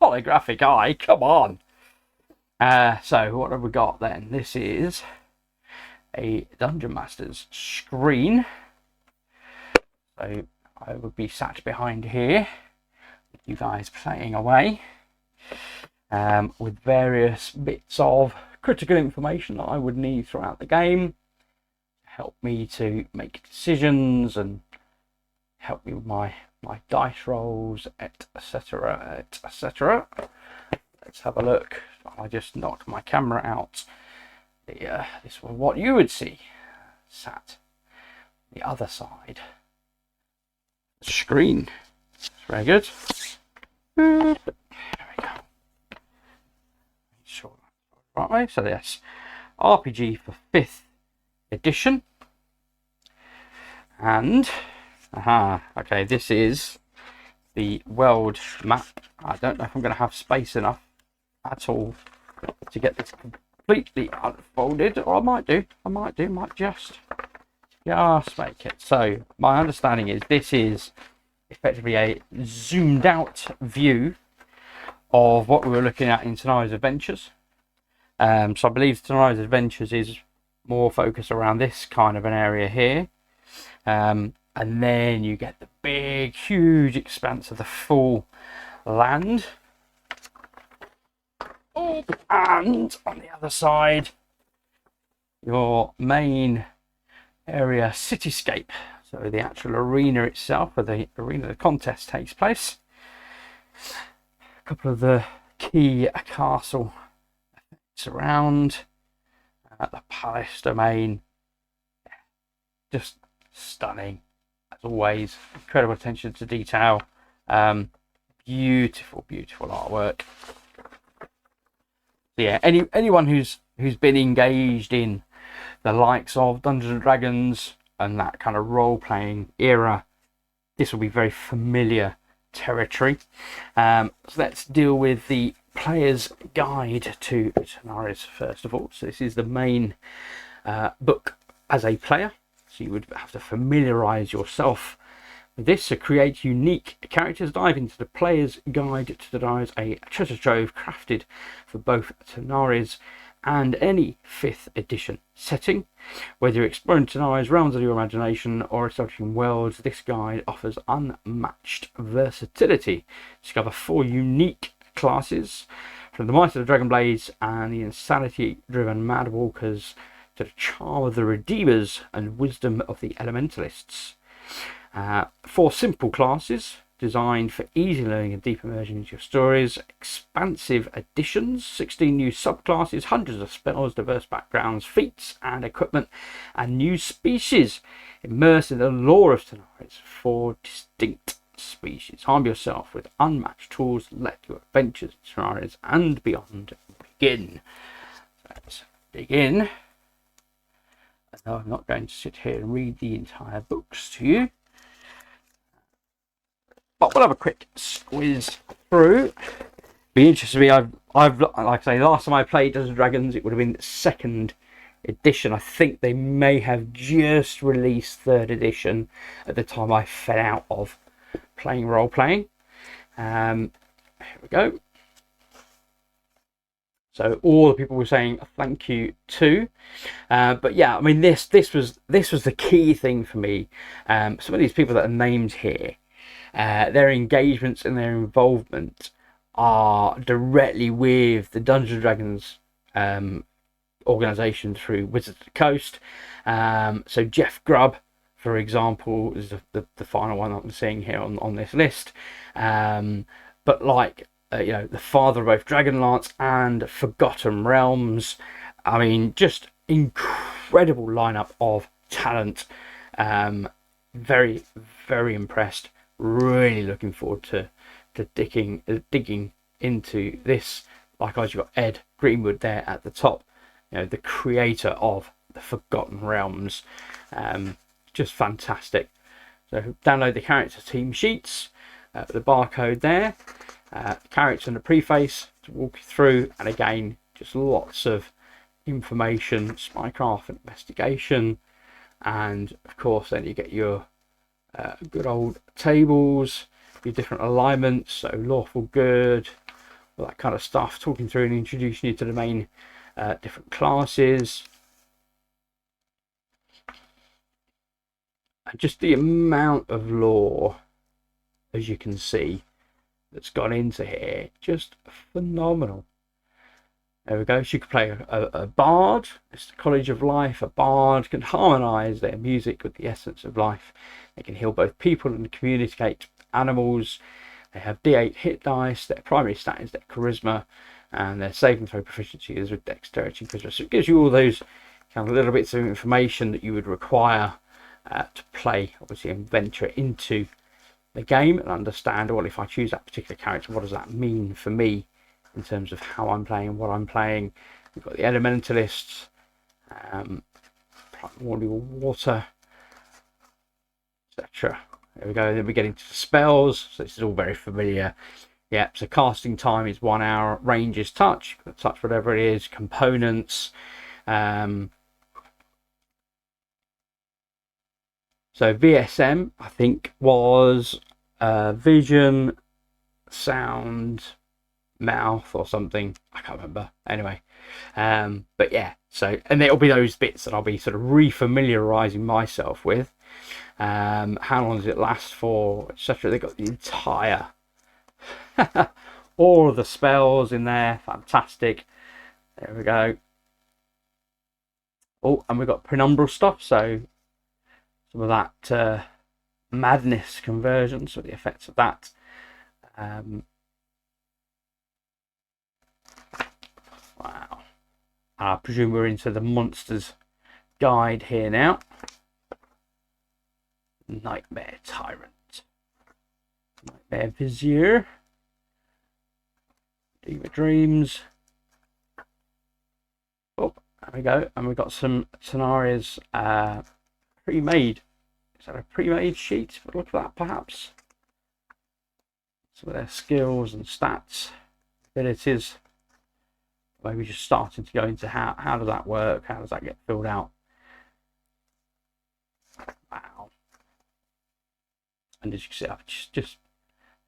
holographic eye, come on. So what have we got then? This is a Dungeon Master's screen. So I would be sat behind here with you guys playing away, with various bits of critical information that I would need throughout the game to help me to make decisions and help me with my dice rolls, etc, etc. Let's have a look. I just knocked my camera out. This was what you would see sat the other side of the screen. It's very good. There we go. Sure. Right way. So yes, RPG for 5th edition, and okay, this is the world map. I don't know if I'm going to have space enough at all to get this completely unfolded, or I might just make it. So my understanding is this is effectively a zoomed out view of what we were looking at in Tanares Adventures. So I believe Tanares Adventures is more focused around this kind of an area here, and then you get the big huge expanse of the full land. And on the other side, your main area cityscape, so the actual arena itself, where the arena the contest takes place. A couple of the key castle surround, the palace domain. Just stunning as always. Incredible attention to detail. Beautiful artwork. Yeah, anyone who's been engaged in the likes of Dungeons and Dragons and that kind of role-playing era, this will be very familiar territory. So let's deal with the player's guide to Tanares first of all. So this is the main book as a player, so you would have to familiarize yourself with this. So create unique characters. Dive into the player's guide to Tanares, a treasure trove crafted for both Tanares and any 5th edition setting. Whether you're exploring Tanares realms of your imagination or establishing worlds, this guide offers unmatched versatility. Discover 4 unique classes, from the might of the Dragon Blades and the insanity-driven Mad Walkers to the charm of the Redeemers and wisdom of the Elementalists. 4 simple classes designed for easy learning and deep immersion into your stories. Expansive additions, 16 new subclasses, hundreds of spells, diverse backgrounds, feats and equipment, and new species. Immerse in the lore of Tanares, 4 distinct species. Arm yourself with unmatched tools. Let your adventures in Tanares and beyond begin. So let's dig in. No, I'm not going to sit here and read the entire books to you, but we'll have a quick squeeze through. Be interested to me. I've like I say, last time I played Dungeons and Dragons, it would have been 2nd edition. I think they may have just released 3rd edition at the time I fell out of playing role playing. Here we go. So all the people were saying thank you to, but yeah, I mean this was the key thing for me. Some of these people that are named here, their engagements and their involvement are directly with the Dungeons and Dragons organisation through Wizards of the Coast. So Jeff Grubb, for example, is the final one that I'm seeing here on this list. But like, you know, the father of both Dragonlance and Forgotten Realms. I mean, just incredible lineup of talent. Very impressed. Really looking forward to digging into this. Likewise, you've got Ed Greenwood there at the top, you know, the creator of the Forgotten Realms. Just fantastic. So download the character team sheets, the barcode there, character and the preface to walk you through, and again, just lots of information, spycraft and investigation, and of course then you get your good old tables, your different alignments, so lawful good, all that kind of stuff, talking through and introducing you to the main different classes. And just the amount of lore, as you can see, that's gone into here, just phenomenal. There we go. So you could play a bard. It's the College of Life. A bard can harmonise their music with the essence of life. They can heal both people and communicate animals. They have D8 hit dice. Their primary stat is their charisma, and their saving throw proficiency is with dexterity and charisma. So it gives you all those kind of little bits of information that you would require to play, obviously, and venture into the game and understand, well, if I choose that particular character, what does that mean for me in terms of how I'm playing, what I'm playing. We've got the elementalists, water, etc. There we go. Then we get into the spells. So this is all very familiar. Yeah, so casting time is 1 hour, range is touch, touch whatever it is, components. So VSM, I think, was vision, sound, mouth or something. I can't remember. Anyway, but yeah, so, and it'll be those bits that I'll be sort of refamiliarizing myself with. How long does it last for, etc. They got the entire all of the spells in there. Fantastic. There we go. Oh, and we've got penumbral stuff, so some of that madness conversion, so the effects of that. Wow. I presume we're into the monsters guide here now. Nightmare Tyrant, Nightmare Vizier, Diva Dreams. Oh, there we go. And we've got some Tanares pre-made. Is that a pre-made sheet? We'll look at that perhaps. Some of their skills and stats, abilities. Maybe just starting to go into how does that work? How does that get filled out? Wow. And as you can see, I've just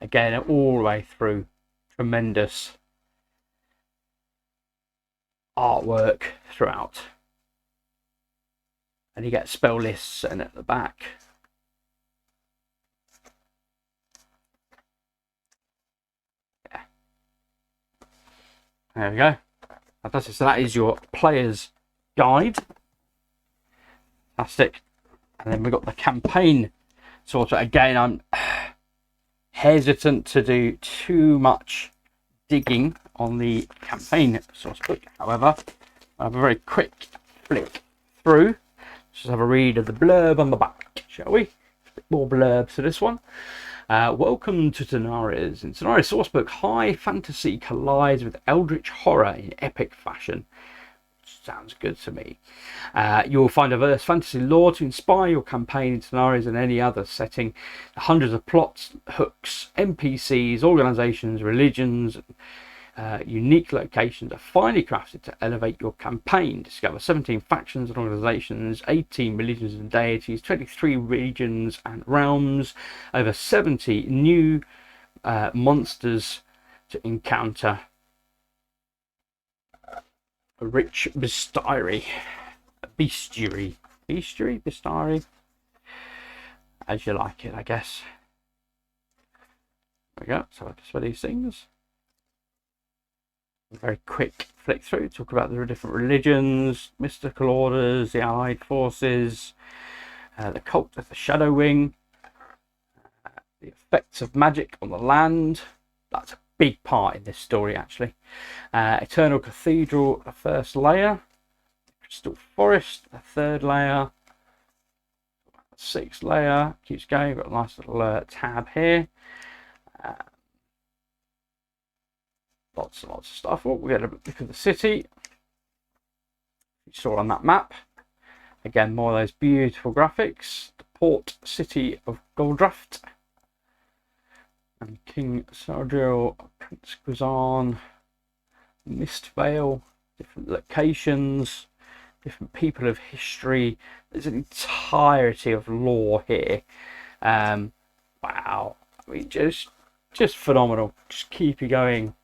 again all the way through, tremendous artwork throughout. And you get spell lists and at the back. Yeah. There we go. Fantastic. So that is your player's guide. Fantastic. And then we've got the campaign sort of. Again, I'm hesitant to do too much digging on the campaign source book. However, I have a very quick flick through. Let's just have a read of the blurb on the back, shall we? A bit more blurbs to this one. Welcome to Tanares. In Tanares sourcebook, high fantasy collides with eldritch horror in epic fashion. Sounds good to me. You will find diverse fantasy lore to inspire your campaign in Tanares and any other setting. Hundreds of plots, hooks, NPCs, organisations, religions, unique locations are finely crafted to elevate your campaign. Discover 17 factions and organisations, 18 religions and deities, 23 regions and realms, over 70 new monsters to encounter. A rich bestiary, bestiary, as you like it, I guess. There we go. So I just for these things. A very quick flick through, talk about the different religions, mystical orders, the allied forces, the cult of the Shadow Wing, the effects of magic on the land. That's a big part in this story, actually. Eternal Cathedral, the first layer. Crystal Forest, the third layer. Sixth layer. Keeps going. Got a nice little tab here. Lots and lots of stuff. Oh, we get a look at the city. You saw on that map. Again, more of those beautiful graphics. The port city of Goldraft. And King Sargil, Prince Guzan, Mistvale, different locations, different people of history. There's an entirety of lore here. Wow, I mean, just phenomenal. Just keep you going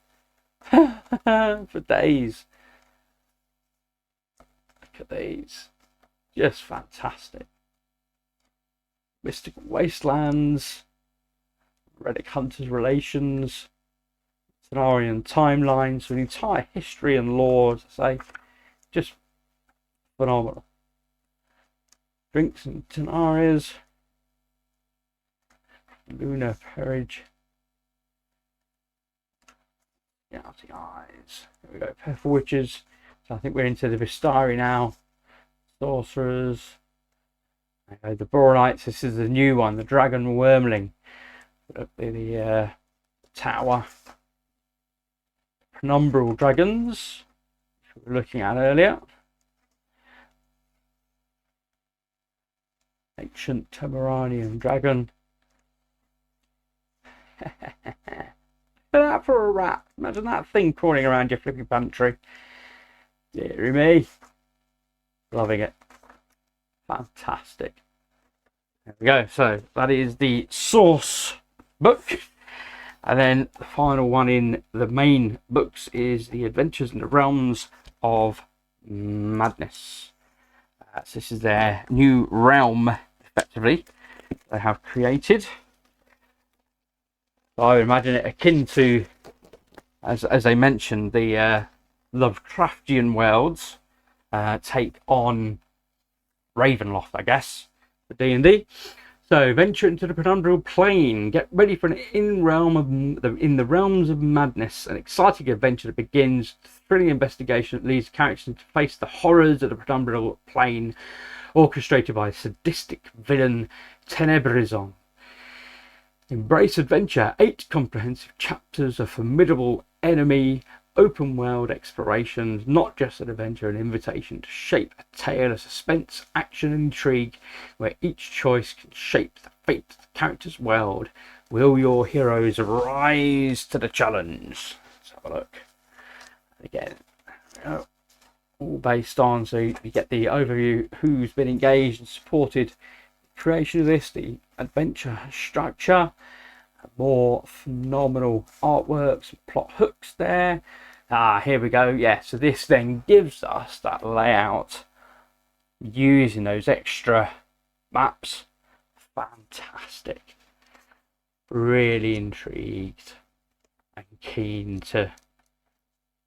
for days. Look at these, just fantastic. Mystical Wastelands, Relic Hunters Relations, Tanarian Timelines, so the entire history and lore, as I say, just phenomenal. Drinks and Tanares, Lunar Perage, Gouty Eyes. There we go, Purple Witches. So I think we're into the Vistari now. Sorcerers. The Boronites, this is the new one, the Dragon Wormling. The tower. Penumbral Dragons, which we were looking at earlier. Ancient Tamaranian Dragon. That for a rat. Imagine that thing crawling around your flippy pantry. Deary me. Loving it. Fantastic. There we go. So that is the source book. And then the final one in the main books is the Adventures in the Realms of Madness. So this is their new realm, effectively, they have created. So I would imagine it akin to, as I mentioned, the Lovecraftian worlds take on Ravenloft, I guess, for D&D. So venture into the penumbral plane. Get ready for an in the realms of madness. An exciting adventure that begins. Thrilling investigation that leads characters to face the horrors of the penumbral plane, orchestrated by sadistic villain Tenebrizon. Embrace adventure. 8 comprehensive chapters of formidable enemy, open world explorations, not just an adventure, an invitation to shape a tale of suspense, action and intrigue, where each choice can shape the fate of the character's world. Will your heroes rise to the challenge? Let's have a look. Again, all based on, so you get the overview, who's been engaged and supported the creation of this, the adventure structure, more phenomenal artworks and plot hooks there. Here we go. Yeah, so this then gives us that layout using those extra maps. Fantastic. Really intrigued and keen to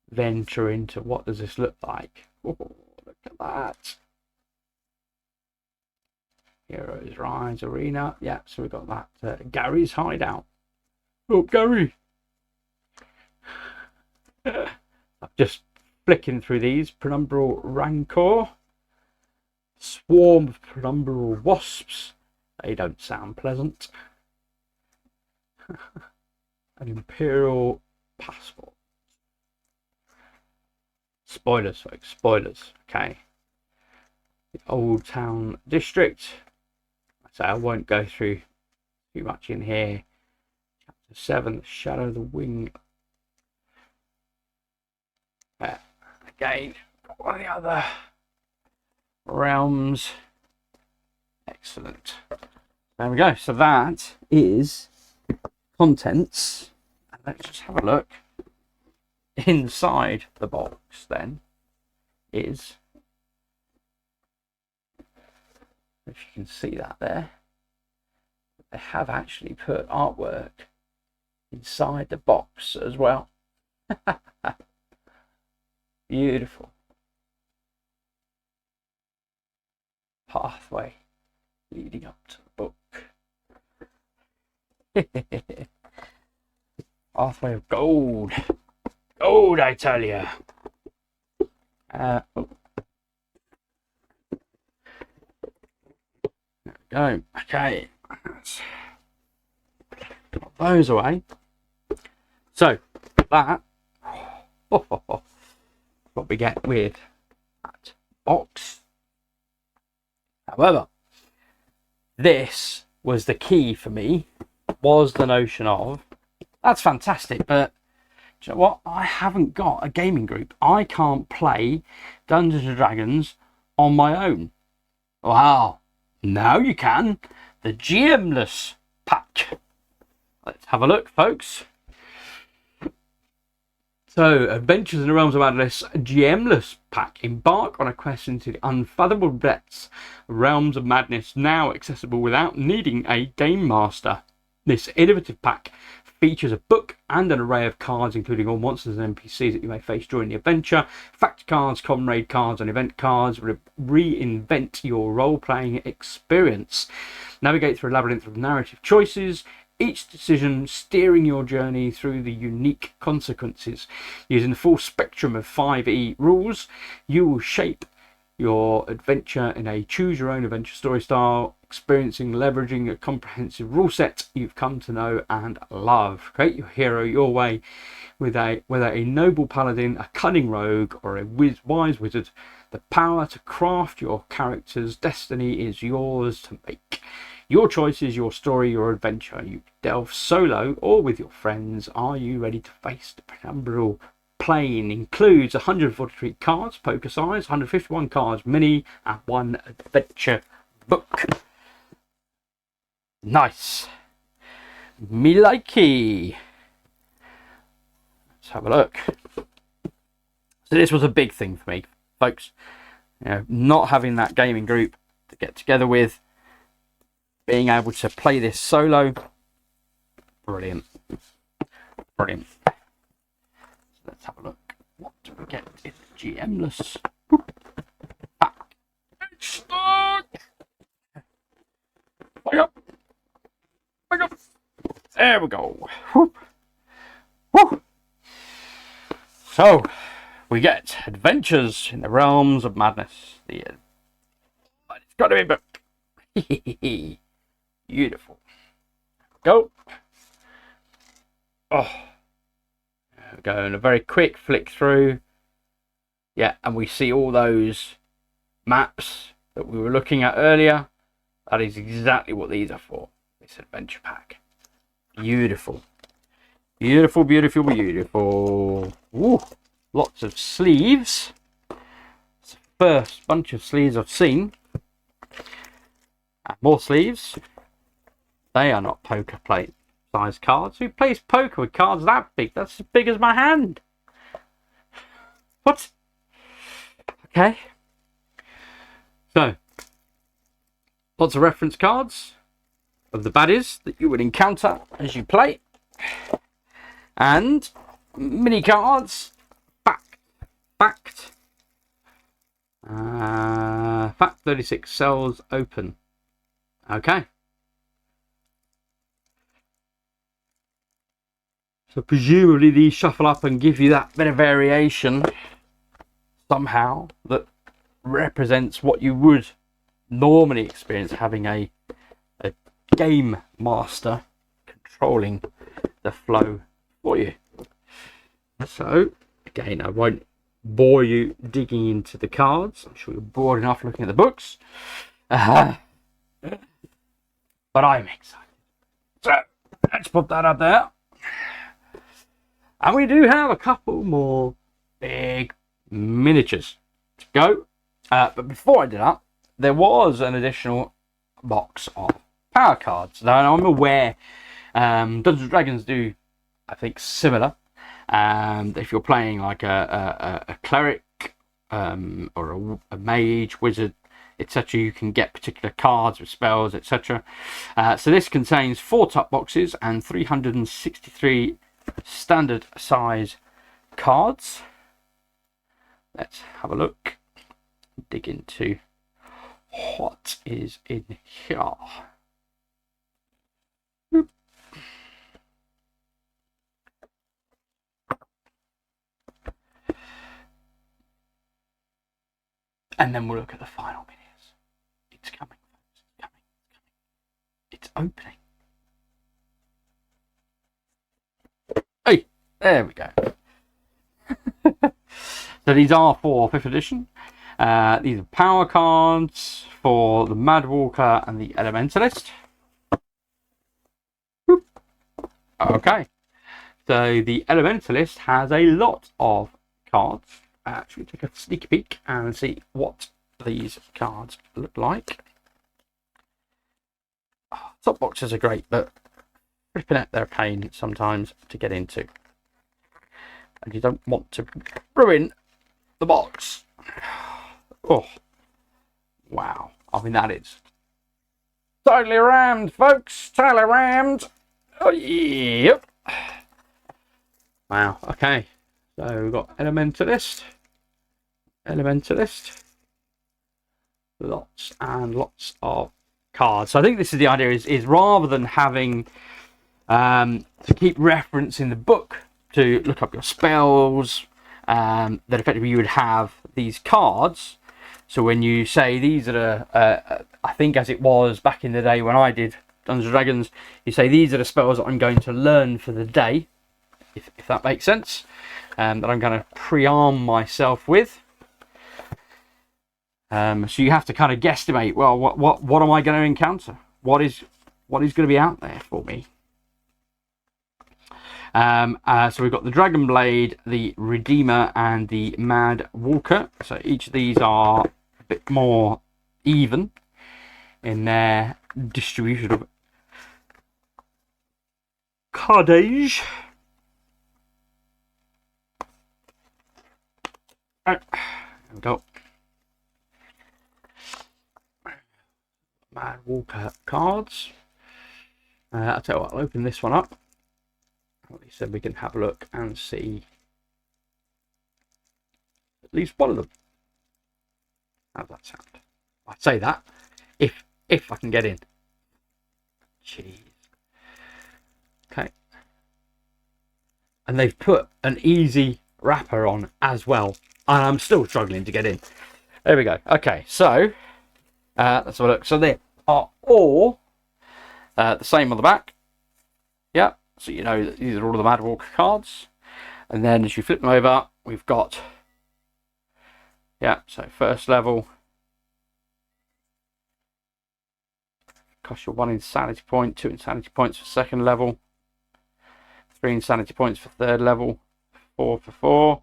venture into what does this look like. Oh, look at that. Heroes Rise Arena. Yeah, so we've got that Gary's hideout. Oh, Gary. I'm just flicking through these. Penumbral Rancor. Swarm of penumbral wasps. They don't sound pleasant. An Imperial passport. Spoilers, folks. Spoilers. Okay. The Old Town District. So I won't go through too much in here. Chapter 7, The Shadow of the Wing. Again, one of the other realms. Excellent. There we go. So that is contents. And let's just have a look. Inside the box then is, if you can see that there, they have actually put artwork inside the box as well. Beautiful. Pathway leading up to the book. Pathway of gold. Gold, I tell you. There we go. Okay. Let's put those away. So, that what we get with that box. However, this was the key for me, was the notion of, that's fantastic, but do you know what? I haven't got a gaming group. I can't play Dungeons and Dragons on my own. Wow, now you can. The GM-less pack. Let's have a look, folks. So, Adventures in the Realms of Madness GM-less pack. Embark on a quest into the unfathomable depths of Realms of Madness, now accessible without needing a game master. This innovative pack features a book and an array of cards, including all monsters and NPCs that you may face during the adventure. Fact cards, comrade cards, and event cards. Reinvent your role-playing experience. Navigate through a labyrinth of narrative choices, each decision steering your journey through the unique consequences. Using the full spectrum of 5e rules, you will shape your adventure in a choose-your-own-adventure story style, experiencing, leveraging a comprehensive rule set you've come to know and love. Create your hero your way, whether a noble paladin, a cunning rogue, or a wise wizard. The power to craft your character's destiny is yours to make. Your choice is your story, your adventure. You delve solo or with your friends. Are you ready to face the penumbral plane? Includes 143 cards, poker size, 151 cards, mini, and 1 adventure book. Nice. Me likey. Let's have a look. So this was a big thing for me, folks. You know, not having that gaming group to get together with. Being able to play this solo, brilliant, brilliant. So let's have a look. What do we get in the GM-less pack? It's stuck. Back up, back up. There we go. Whoop. Woo. So we get Adventures in the Realms of Madness. It's got to be a book. Beautiful. Go. Oh, there we go. And a very quick flick through. Yeah, and we see all those maps that we were looking at earlier. That is exactly what these are for. This adventure pack. Beautiful. Beautiful, beautiful, beautiful. Ooh, lots of sleeves. It's the first bunch of sleeves I've seen. And more sleeves. They are not poker plate size cards. Who plays poker with cards that big? That's as big as my hand. What? Okay. So, lots of reference cards of the baddies that you would encounter as you play. And mini cards. Fact. Fact 36 cells open. Okay. So presumably these shuffle up and give you that bit of variation somehow that represents what you would normally experience having a game master controlling the flow for you. So again, I won't bore you digging into the cards. I'm sure you're bored enough looking at the books. But I'm excited. So let's put that up there. And we do have a couple more big miniatures to go. But before I do that, there was an additional box of power cards. Now I'm aware Dungeons and Dragons do, I think, similar. If you're playing like a cleric or a mage, wizard, etc., you can get particular cards with spells, etc. So this contains 4 top boxes and 363 standard size cards. Let's have a look. Dig into what is in here. And then we'll look at the final miniatures. It's coming, folks. It's coming. It's opening. Hey, there we go. So these are for 5th edition. These are power cards for the Mad Walker and the Elementalist. Okay, so the Elementalist has a lot of cards. Should we take a sneaky peek and see what these cards look like? Oh, top boxes are great, but flipping out, they're a pain sometimes to get into. And you don't want to ruin the box. Oh, wow. I mean, that is totally rammed, folks. Totally rammed. Oh, yep. Wow. Okay. So we've got Elementalist. Lots and lots of cards. So I think this is the idea is rather than having to keep referencing the book to look up your spells, that effectively you would have these cards. So when you say these are I think as it was back in the day when I did Dungeons & Dragons, you say these are the spells that I'm going to learn for the day, if that makes sense, that I'm going to pre-arm myself with. So you have to kind of guesstimate, well, what am I going to encounter? What is going to be out there for me? So we've got the Dragon Blade, the Redeemer, and the Mad Walker. So each of these are a bit more even in their distribution of cardage. There we go. Mad Walker cards. I'll tell you what, I'll open this one up. At least then we can have a look and see at least one of them. How does that sound? I'd say that if I can get in. Jeez. Okay. And they've put an easy wrapper on as well, and I'm still struggling to get in. There we go. Okay, so let's have a look. So they are all the same on the back. Yeah, so you know that these are all of the Mad Walker cards. And then as you flip them over, we've got, yeah, so first level. Cost you 1 insanity point, 2 insanity points for second level, 3 insanity points for third level, 4 for 4,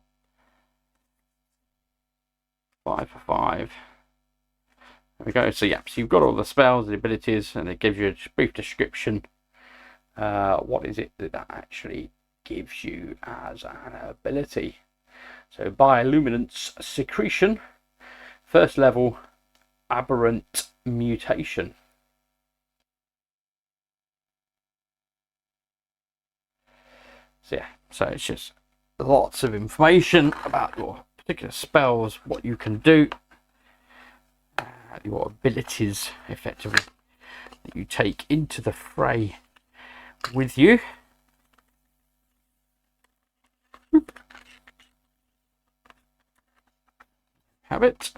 5 for 5. There we go. So yeah, so you've got all the spells, the abilities, and it gives you a brief description. What is it that actually gives you as an ability? So bioluminance secretion, first level, aberrant mutation. So yeah, so it's just lots of information about your particular spells, what you can do, your abilities, effectively, that you take into the fray with you. Have it.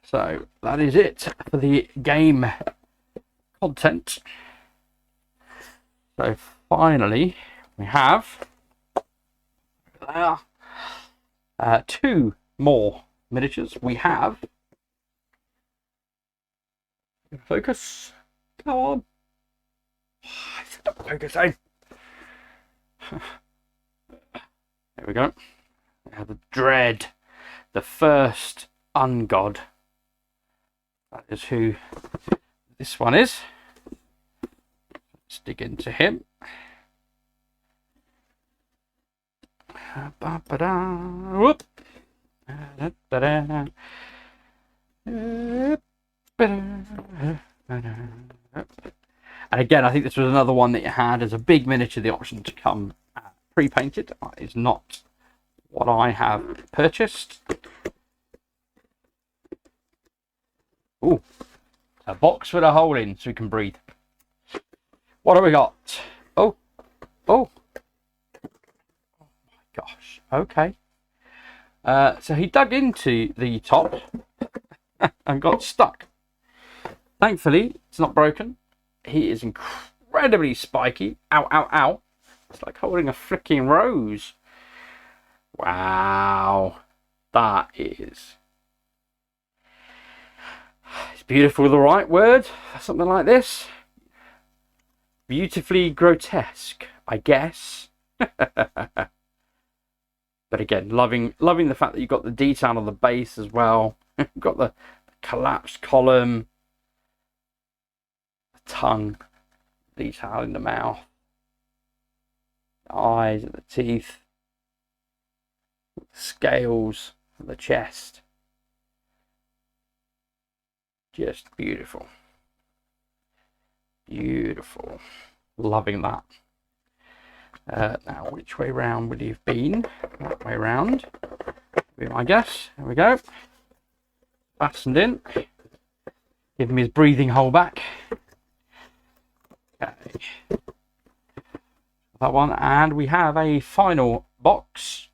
So that is it for the game content. So finally, we have 2 more miniatures. We have, focus, come on. Stop focusing. There we go. We have the Dread, the first Ungod. That is who this one is. Let's dig into him. Whoop. And again, I think this was another one that you had as a big miniature, the option to come pre-painted. Is not what I have purchased. Ooh, a box with a hole in so we can breathe. What have we got? Oh, oh my gosh. Okay. So he dug into the top and got stuck. Thankfully, it's not broken. He is incredibly spiky. Ow, ow, ow. It's like holding a freaking rose. Wow, that is... It's beautiful, the right word for something like this. Beautifully grotesque, I guess. But again, loving the fact that you've got the detail on the base as well. You've got the collapsed column, the tongue detail in the mouth, the eyes and the teeth, the scales and the chest. Just beautiful. Beautiful. Loving that. Now, which way round would he have been? That way round. Be my guess. There we go. Fastened in. Give him his breathing hole back. Okay. That one. And we have a final box.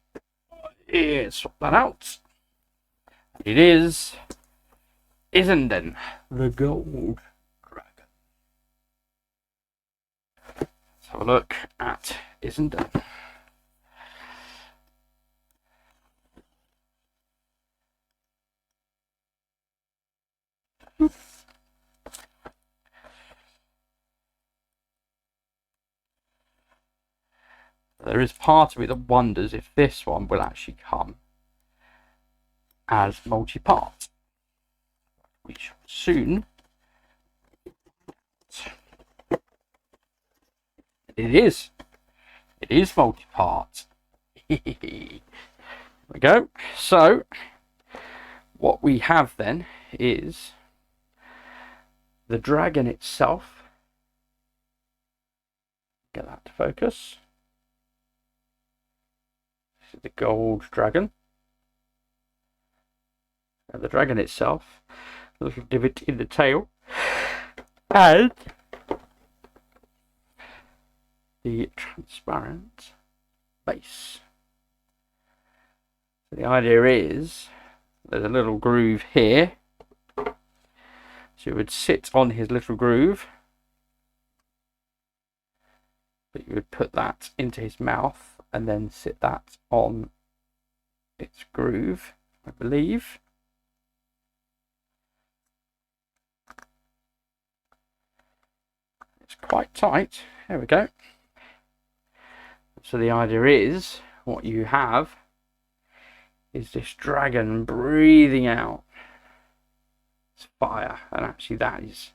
Let's swap that out. It is Isendden, the gold dragon. Let's have a look at Isendden. There is part of me that wonders if this one will actually come as multi-part. We shall soon. It is. It is multi-part. There we go. So, what we have then is the dragon itself. Get that to focus. This is the gold dragon. And the dragon itself. A little divot in the tail. And the transparent base. So the idea is there's a little groove here. So it would sit on his little groove. But you would put that into his mouth and then sit that on its groove, I believe. It's quite tight. There we go. So the idea is, what you have is this dragon breathing out its fire, and actually that is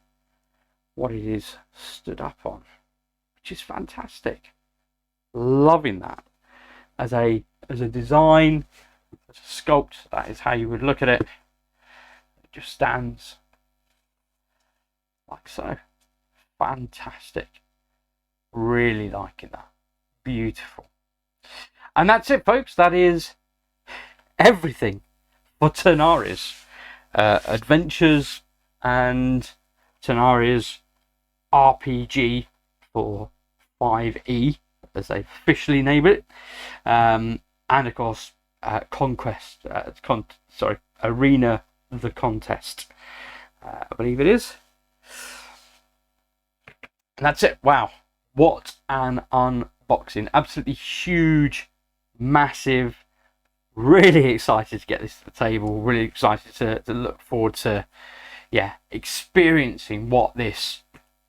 what it is stood up on, which is fantastic. Loving that as a design, as a sculpt. That is how you would look at it. It just stands like so. Fantastic. Really liking that. Beautiful. And that's it, folks. That is everything for Tanares Adventures and Tanares RPG for 5e, as they officially name it, and of course Conquest, Arena the Contest, I believe it is. And that's it. Wow, what an unboxing. Absolutely huge, massive. Really excited to get this to the table. Really excited to look forward to, yeah, experiencing what this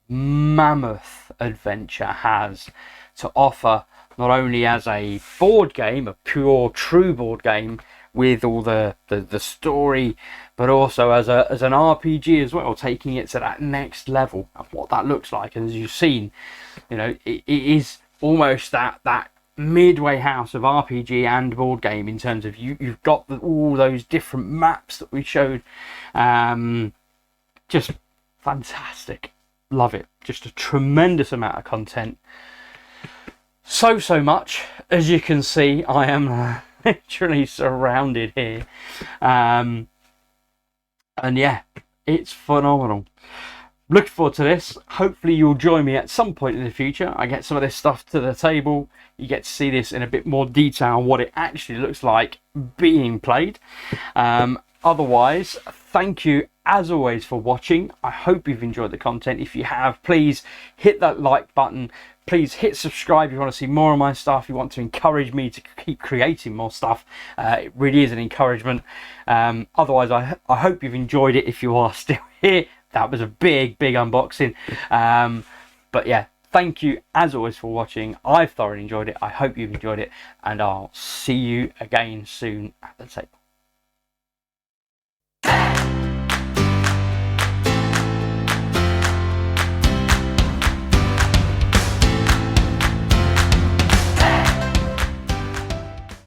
mammoth adventure has to offer, not only as a board game, a pure true board game with all the story, but also as an RPG as well, taking it to that next level of what that looks like. And as you've seen, you know, it is almost that midway house of RPG and board game, in terms of you've got all those different maps that we showed. Just fantastic. Love it. Just a tremendous amount of content. So much, as you can see. I am literally surrounded here, and yeah, it's phenomenal. Looking forward to this. Hopefully you'll join me at some point in the future. I get some of this stuff to the table. You get to see this in a bit more detail, what it actually looks like being played. Otherwise, thank you as always for watching. I hope you've enjoyed the content. If you have, please hit that like button. Please hit subscribe if you want to see more of my stuff. You want to encourage me to keep creating more stuff. It really is an encouragement. Otherwise, I hope you've enjoyed it if you are still here. That was a big unboxing. But yeah, thank you as always for watching. I've thoroughly enjoyed it. I hope you've enjoyed it, and I'll see you again soon at the table.